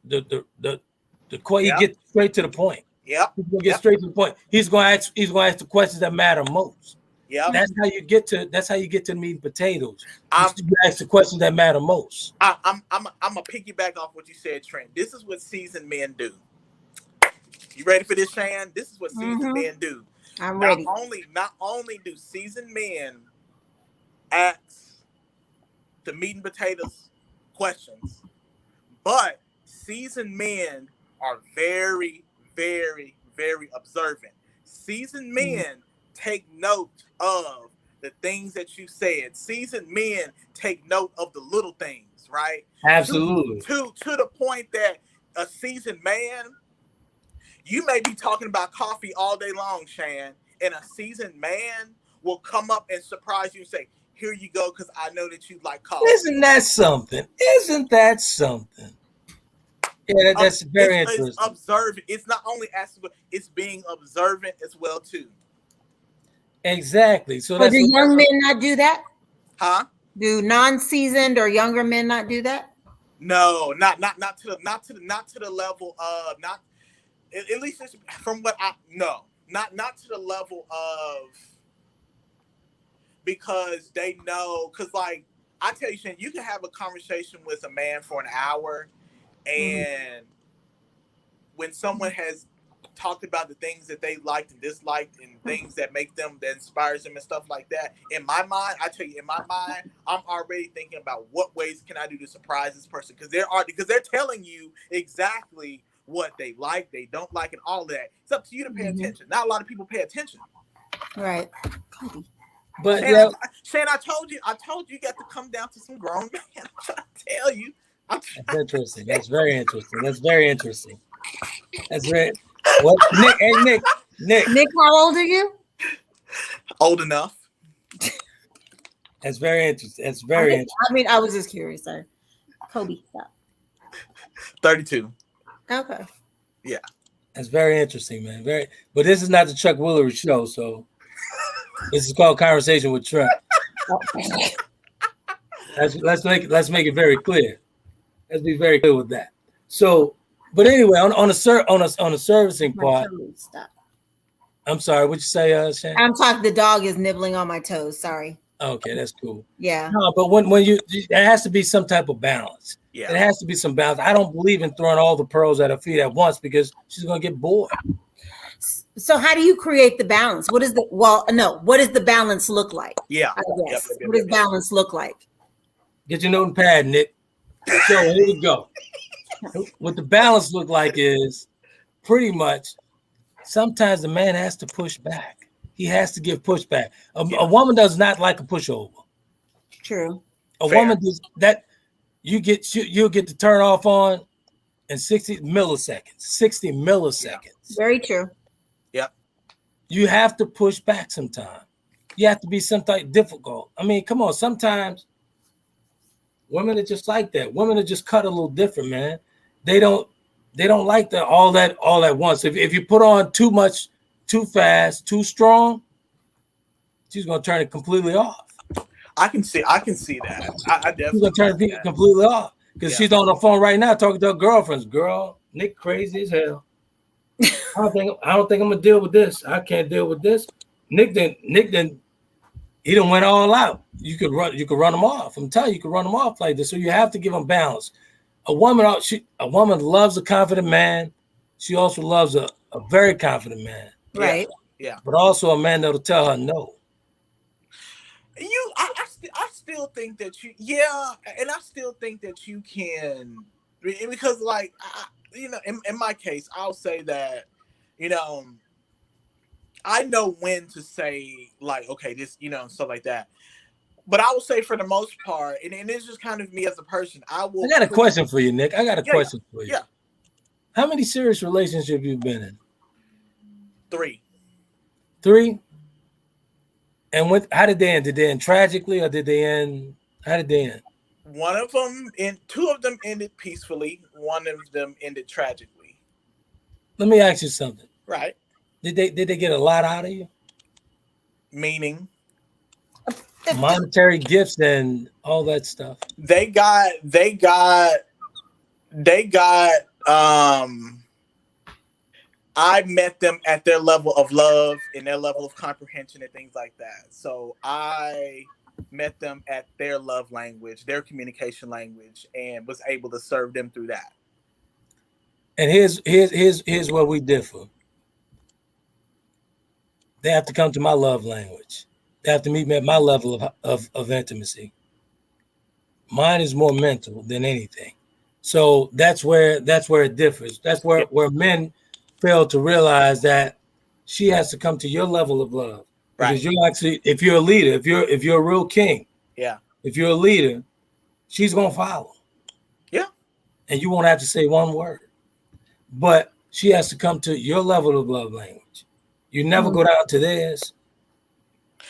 he get straight to the point. Yep. He's gonna get straight to the point. He's gonna ask the questions that matter most. Yeah. That's how you get to the meat and potatoes. You ask the questions that matter most. I'm gonna piggyback off what you said, Trent. This is what seasoned men do. You ready for this, Shan? This is what seasoned men do. I'm ready. Not only do seasoned men ask the meat and potatoes questions, but seasoned men are very, very, very observant. Seasoned men take note of the things that you said. Seasoned men take note of the little things, right? Absolutely. To the point that a seasoned man, you may be talking about coffee all day long, Shan, and a seasoned man will come up and surprise you and say, "Here you go, because I know that you like coffee." Isn't that something? Yeah, that's very interesting. It's observant. It's not only asking, but it's being observant as well too. Exactly. So do young men not do that? Huh? Do non-seasoned or younger men not do that? No, not to the level of not. At least from what not to the level of, because they know, because like I tell you, Shane, you can have a conversation with a man for an hour, and when someone has talked about the things that they liked and disliked and things that make them, that inspires them and stuff like that, in my mind, I'm already thinking about what ways can I do to surprise this person, because they're telling you exactly what they like, they don't like, and all that. It's up to you to pay attention. Not a lot of people pay attention. Right. But Shane, I told you you got to come down to some grown men. I'm trying to tell you. That's interesting. That's very interesting. That's very. What, Nick? Hey, Nick. Nick, how old are you? Old enough. That's very interesting. That's very interesting. I mean, I was just curious, sir. Kobe, stop. 32. Okay. Yeah. That's very interesting, man. But this is not the Chuck Woolery show, so this is called Conversation with Trent. Let's make it very clear. Let's be very clear with that. So, but anyway, on a servicing part. Stop. I'm sorry. What you say, Shane? I'm talking. The dog is nibbling on my toes. Sorry. Okay, that's cool. Yeah. No, but when there has to be some type of balance. Yeah. There has to be some balance. I don't believe in throwing all the pearls at her feet at once, because she's gonna get bored. So how do you create the balance? What does the balance look like? Yeah. Yes. What does balance look like? Get your note and pad, Nick. So here we go. What the balance look like is pretty much sometimes the man has to push back. He has to give pushback. A woman does not like a pushover. True. A woman does that. You'll get the turn off on, in 60 milliseconds. 60 milliseconds. Yeah. Very true. Yep. You have to push back sometime. You have to be sometimes difficult. I mean, come on. Sometimes women are just like that. Women are just cut a little different, man. They don't like that all at once. If you put on too much, too fast, too strong, she's gonna turn it completely off. I can see that. I definitely. She's gonna turn it completely off because she's on the phone right now talking to her girlfriends. Girl, Nick crazy as hell. I don't think I'm gonna deal with this. I can't deal with this. Nick then he done went all out. You could run them off. I'm telling you, you could run them off like this. So you have to give them balance. A woman loves a confident man. She also loves a very confident man. Right. Yeah. But also a man that'll tell her no. I still think that you, and I still think that you can, because like, in my case, I'll say that, I know when to say like, okay, this, stuff like that. But I would say for the most part, and it's just kind of me as a person, I got a question for you, Nick. I got a question for you. Yeah. How many serious relationships you've been in? 3. 3? And how did they end? Did they end tragically or did they end? How did they end? Two of them ended peacefully. One of them ended tragically. Let me ask you something. Right. Did they get a lot out of you? Meaning? Monetary gifts and all that stuff. They got I met them at their level of love and their level of comprehension and things like that. So I met them at their love language, their communication language, and was able to serve them through that. And here's where we differ. They have to come to my love language. They have to meet me at my level of intimacy. Mine is more mental than anything. So that's where it differs. That's where men fail to realize that she has to come to your level of love. Right. Because you're actually, if you're a leader, if you're a real king, if you're a leader, she's gonna follow. Yeah. And you won't have to say one word. But she has to come to your level of love language. You never go down to theirs.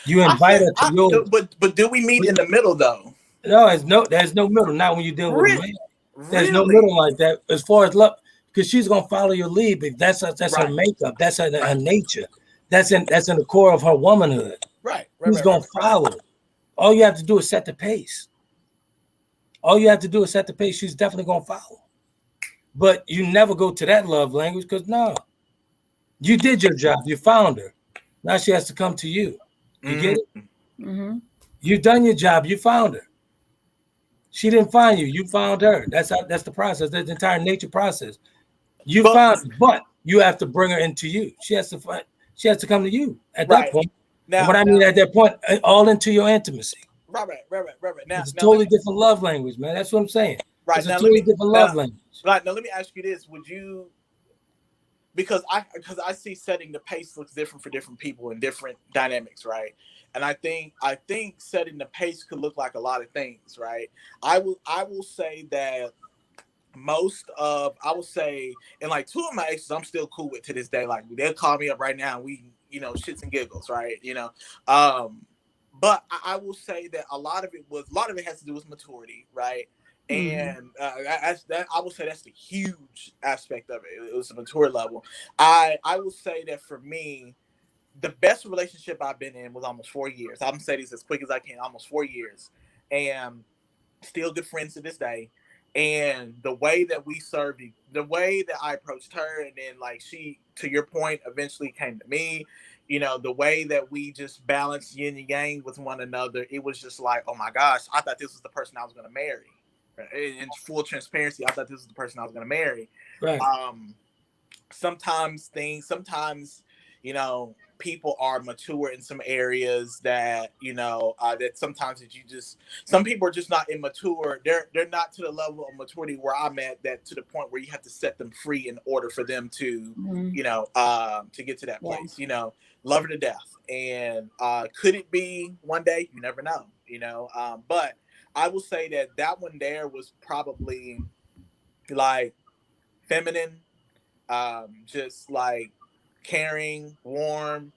You invite her to yours. But do we meet in the middle though? No, there's no middle. Not when you deal with a man. There's no middle like that. As far as love, because she's gonna follow your lead. But that's her makeup. That's her nature. That's in the core of her womanhood. Right. Who's gonna follow? All you have to do is set the pace. She's definitely gonna follow. But you never go to that love language because no, you did your job. You found her. Now she has to come to you. You get it? Mm-hmm. You've done your job. You found her. She didn't find you. You found her. That's the process. That's the entire nature process. You found her, but you have to bring her into you. She has to come to you at that point. Now, what I mean at that point, all into your intimacy. Right. Now, it's a totally different love language, man. That's what I'm saying. Right. It's a totally different love language. Right. Now let me ask you this. Would you, because I see setting the pace looks different for different people and different dynamics, right? And I think setting the pace could look like a lot of things, right? I will say that I will say, and like 2 of my exes I'm still cool with to this day. Like they'll call me up right now. We, shits and giggles, right? But I will say that a lot of it has to do with maturity, right? And I will say that's the huge aspect of it. It was a mature level. I will say that for me, the best relationship I've been in was almost 4 years. I'm gonna say this as quick as I can. Almost 4 years, and still good friends to this day. And the way that we served, the way that I approached her, and then like she, to your point, eventually came to me. The way that we just balanced yin and yang with one another, it was just like, oh my gosh, I thought this was the person I was gonna marry. In full transparency, I thought this was the person I was going to marry. Right. Sometimes people are mature in some areas that, that sometimes that some people are just not immature. They're not to the level of maturity where I'm at, that to the point where you have to set them free in order for them to, to get to that place, love her to death. And could it be one day? You never know, but I will say that one there was probably like feminine, just like caring, warm,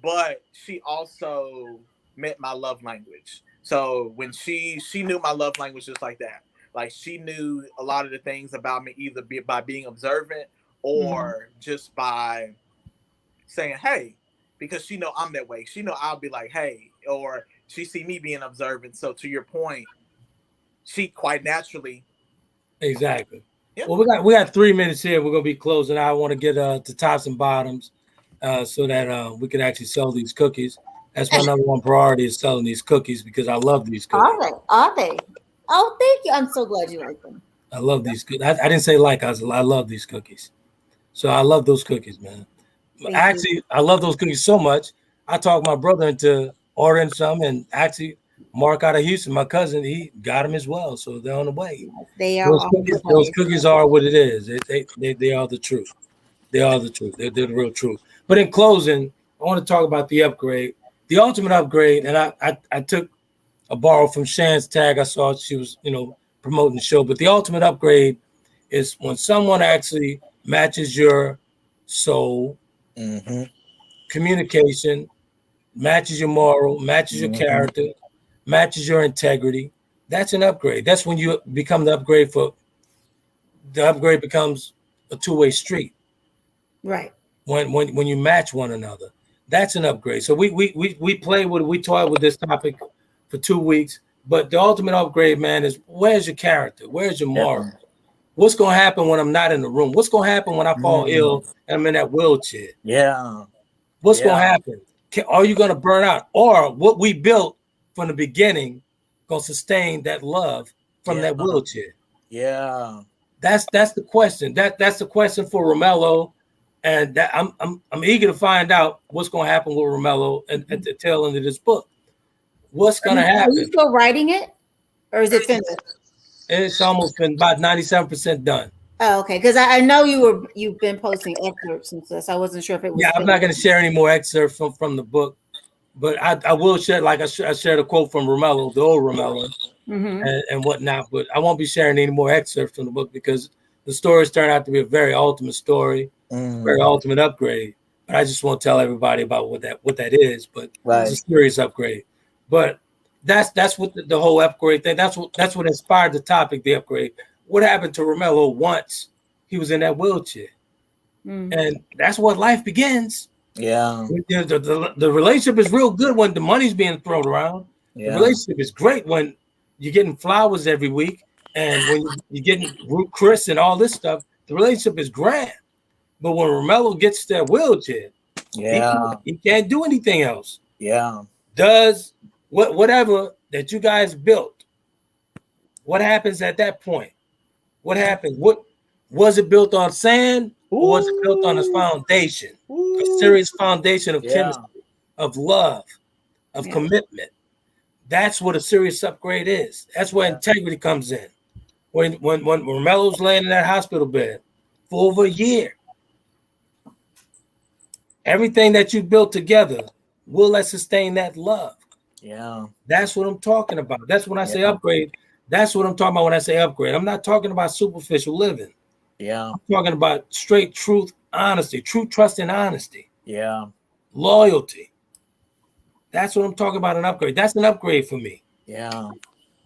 but she also met my love language. So when she knew my love language just like that. Like she knew a lot of the things about me either by being observant or just by saying, hey, because she know I'm that way. She know I'll be like, hey, or she see me being observant. So to your point, she quite naturally. Exactly. Yep. Well, we got 3 minutes here. We're gonna be closing. I want to get to tops and bottoms so that we can actually sell these cookies. That's my number one priority is selling these cookies because I love these cookies. Are they? Oh, thank you. I'm so glad you like them. I love these cookies. I didn't say I love these cookies. So I love those cookies, man. Actually, I love those cookies so much. I talked my brother into ordering some, and actually, Mark out of Houston, my cousin, he got them as well. So they're on the way. They are. Those cookies are what it is. They are the truth. They are the truth. They're the real truth. But in closing, I want to talk about the upgrade, the ultimate upgrade. And I took a borrow from Shan's tag. I saw she was, promoting the show. But the ultimate upgrade is when someone actually matches your soul, communication, matches your moral, matches your character, matches your integrity. That's an upgrade. That's when you become the upgrade the upgrade becomes a two-way street. Right. When you match one another, that's an upgrade. So we toyed with this topic for 2 weeks, but the ultimate upgrade, man, is where's your character? Where's your moral? What's going to happen when I'm not in the room? What's going to happen when I fall ill and I'm in that wheelchair? Yeah. What's going to happen? Are you going to burn out? Or what we built from the beginning going to sustain that love from that wheelchair? Yeah. That's the question. That's the question for Romello. And that I'm eager to find out what's going to happen with Romello at the tail end of this book. What's going to happen? Are you still writing it? Or is it finished? It's almost been about 97% done. Oh, okay. Because I know you've been posting excerpts and stuff. So I wasn't sure if it was. Yeah, I'm not going to share any more excerpts from the book, but I will share. Like I shared a quote from Romello, the old Romello, and whatnot. But I won't be sharing any more excerpts from the book because the stories turned out to be a very ultimate story, very ultimate upgrade. But I just won't tell everybody about what that is. But it's a serious upgrade. But that's what the whole upgrade thing. That's what inspired the topic, the upgrade. What happened to Romello once he was in that wheelchair? And that's what life begins. Yeah. The relationship is real good when the money's being thrown around. Yeah. The relationship is great when you're getting flowers every week and when you're getting Root Chris and all this stuff. The relationship is grand. But when Romello gets that wheelchair, he can't do anything else. Yeah. Does whatever that you guys built, what happens at that point? What happens? What was it built on sand or was it built on a foundation? A serious foundation of chemistry, of love, of commitment. That's what a serious upgrade is. That's where integrity comes in. When Romello's laying in that hospital bed for over a year, everything that you built together, will that sustain that love? Yeah. That's what I'm talking about. That's when I say upgrade. That's what I'm talking about when I say upgrade. I'm not talking about superficial living. Yeah. I'm talking about straight truth, honesty, true trust and honesty. Yeah. Loyalty. That's what I'm talking about, an upgrade. That's an upgrade for me. Yeah.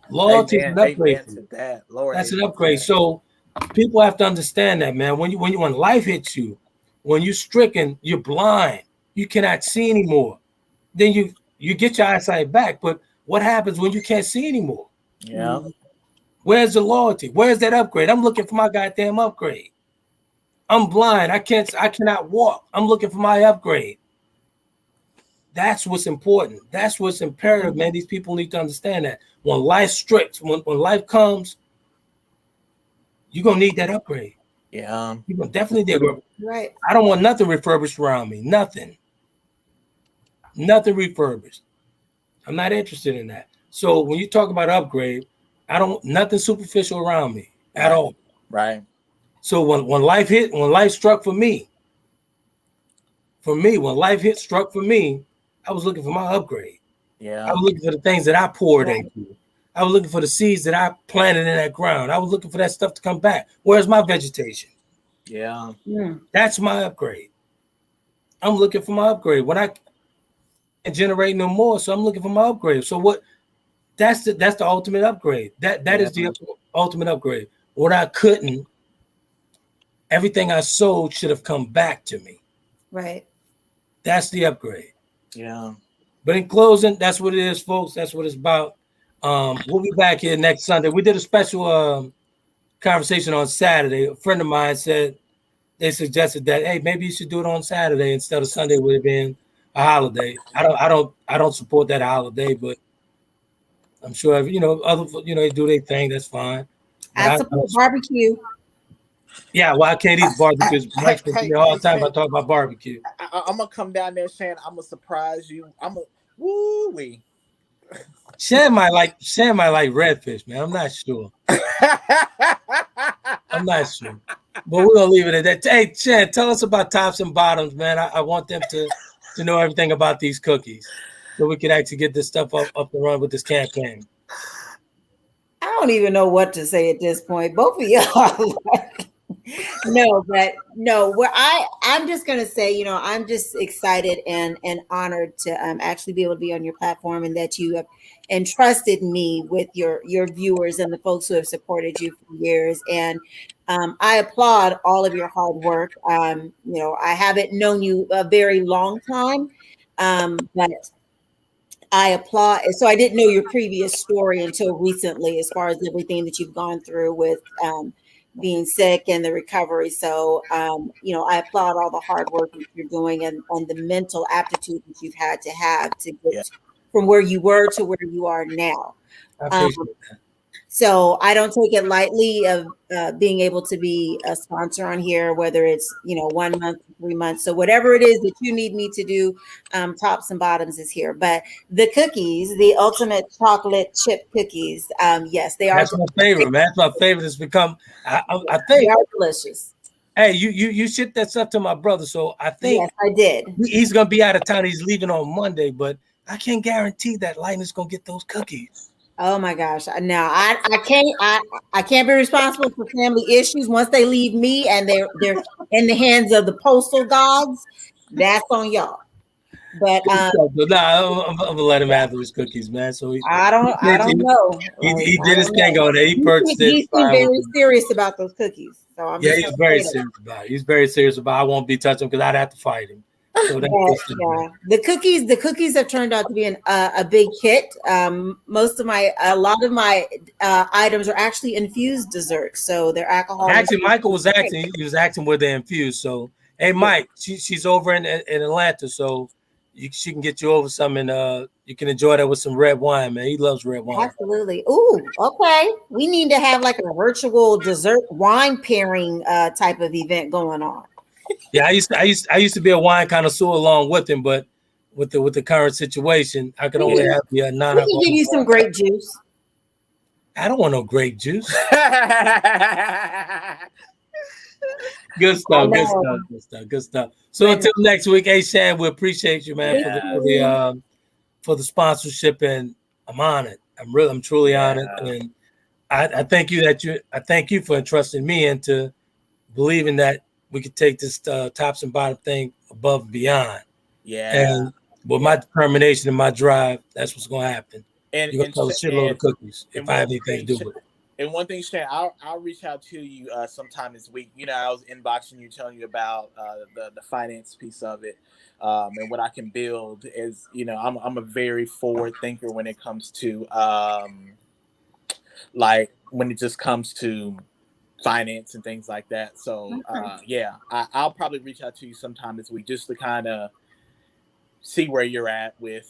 Loyalty is an upgrade. That's an upgrade. So people have to understand that, man. When life hits you, when you're stricken, you're blind. You cannot see anymore. Then you get your eyesight back. But what happens when you can't see anymore? Yeah. Where's the loyalty? Where's that upgrade? I'm looking for my goddamn upgrade. I'm blind. I cannot walk. I'm looking for my upgrade. That's what's important. That's what's imperative, man. These people need to understand that. When life strikes, when life comes, you're gonna need that upgrade. Yeah. You're gonna definitely need it. Right. I don't want nothing refurbished around me. Nothing. Nothing refurbished. I'm not interested in that. So when you talk about upgrade, nothing superficial around me at all. Right. So when life struck for me, when life struck for me, I was looking for my upgrade. Yeah. I was looking for the things that I poured into. I was looking for the seeds that I planted in that ground. I was looking for that stuff to come back. Where's my vegetation? Yeah. That's my upgrade. I'm looking for my upgrade. When I can't generate no more, so I'm looking for my upgrade. So what? That's the ultimate upgrade. That is the ultimate upgrade. What I couldn't, everything I sold should have come back to me. Right. That's the upgrade. Yeah. But in closing, that's what it is, folks. That's what it's about. We'll be back here next Sunday. We did a special conversation on Saturday. A friend of mine said they suggested that, hey, maybe you should do it on Saturday instead of Sunday would have been a holiday. I don't support that holiday, but I'm sure other they do their thing. That's fine. I support barbecue. Yeah, well, I can't eat barbecue. Mike's gonna be all the time. I talk about barbecue. I'm gonna come down there, Shan. I'm gonna surprise you. Woo-wee. Shan might like redfish, man. I'm not sure. I'm not sure. But we're gonna leave it at that. Hey, Shan, tell us about tops and bottoms, man. I want them to know everything about these cookies, so we can actually get this stuff up and run with this campaign. I don't even know what to say at this point. Both of y'all. I'm just gonna say, I'm just excited and honored to actually be able to be on your platform, and that you have entrusted me with your viewers and the folks who have supported you for years. And I applaud all of your hard work. I haven't known you a very long time, but I applaud. So I didn't know your previous story until recently, as far as everything that you've gone through with being sick and the recovery. So, I applaud all the hard work that you're doing and the mental aptitude that you've had to have to get from where you were to where you are now. I appreciate that. So I don't take it lightly of being able to be a sponsor on here, whether it's 1 month, 3 months. So whatever it is that you need me to do, Tops and Bottoms is here. But the cookies, the ultimate chocolate chip cookies, yes, they are. That's my favorite, man. That's my favorite. It's become. I think they are delicious. Hey, you shipped that stuff to my brother, so I think yes, I did. He's gonna be out of town. He's leaving on Monday, but I can't guarantee that Lightning's gonna get those cookies. Oh my gosh! Now I can't be responsible for family issues. Once they leave me and they're in the hands of the postal gods, that's on y'all. But I'm gonna let him have those cookies, man. So I don't know. He did his thing on there. He purchased it. He's very serious about those cookies. So he's very serious about it. He's very serious about it. I won't be touching him because I'd have to fight him. So the cookies have turned out to be a big hit. A lot of my items are actually infused desserts, so they're alcohol. Actually, Michael was asking. He was asking where they're infused. So, hey, Mike, she's over in Atlanta, so she can get you over some, and you can enjoy that with some red wine, man. He loves red wine. Absolutely. Ooh, okay. We need to have like a virtual dessert wine pairing type of event going on. Yeah, I used to be a wine connoisseur along with him, but with the current situation, I could only have the non-alcoholic. We can give you some grape juice. I don't want no grape juice. Good stuff. So until next week, hey Shan, we appreciate you, man, for the sponsorship, and I'm honored. I'm truly honored, and I thank you for entrusting me into believing that we could take this tops and bottom thing above and beyond. Yeah. And with my determination and my drive, that's what's going to happen. And you're going to sell a shitload of cookies if I have anything to do with it. And one thing, Shan, I'll reach out to you sometime this week. I was inboxing you, telling you about the finance piece of it, and what I can build. Is I'm a very forward thinker when it comes to like when it just comes to finance and things like that. So I'll probably reach out to you sometime this week just to kind of see where you're at with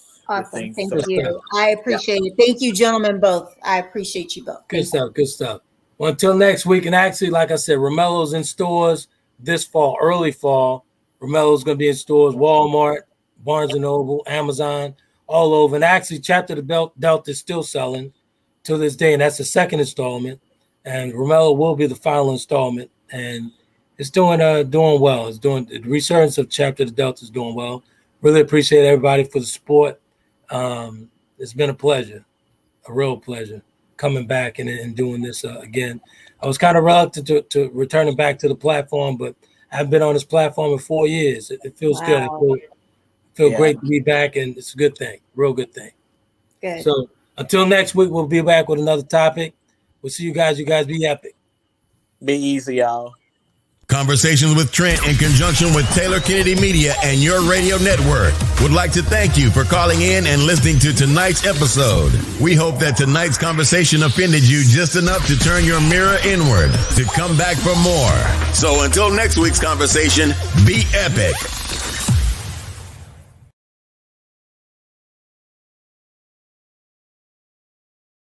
things. Thank you. I appreciate it. Thank you, gentlemen, both. I appreciate you both. Good stuff. Well, until next week, and actually, like I said, Romelo's in stores this fall, early fall. Romelo's going to be in stores, Walmart, Barnes & Noble, Amazon, all over. And actually, Chapter of the Delta is still selling to this day, and that's the second installment. And Romelo will be the final installment, and it's doing well. It's doing the resurgence of Chapter of the Delta is doing well. Really appreciate everybody for the support. It's been a pleasure, a real pleasure. coming back and doing this again. I was kind of reluctant to returning back to the platform, but I've been on this platform in 4 years. It feels good. I feel great to be back, and it's a good thing, real good thing. Good. So until next week, we'll be back with another topic. We'll see you guys. You guys be epic. Be easy, y'all. Conversations with Trent in conjunction with Taylor Kennedy Media and your radio network would like to thank you for calling in and listening to tonight's episode. We hope that tonight's conversation offended you just enough to turn your mirror inward to come back for more. So until next week's conversation, be epic.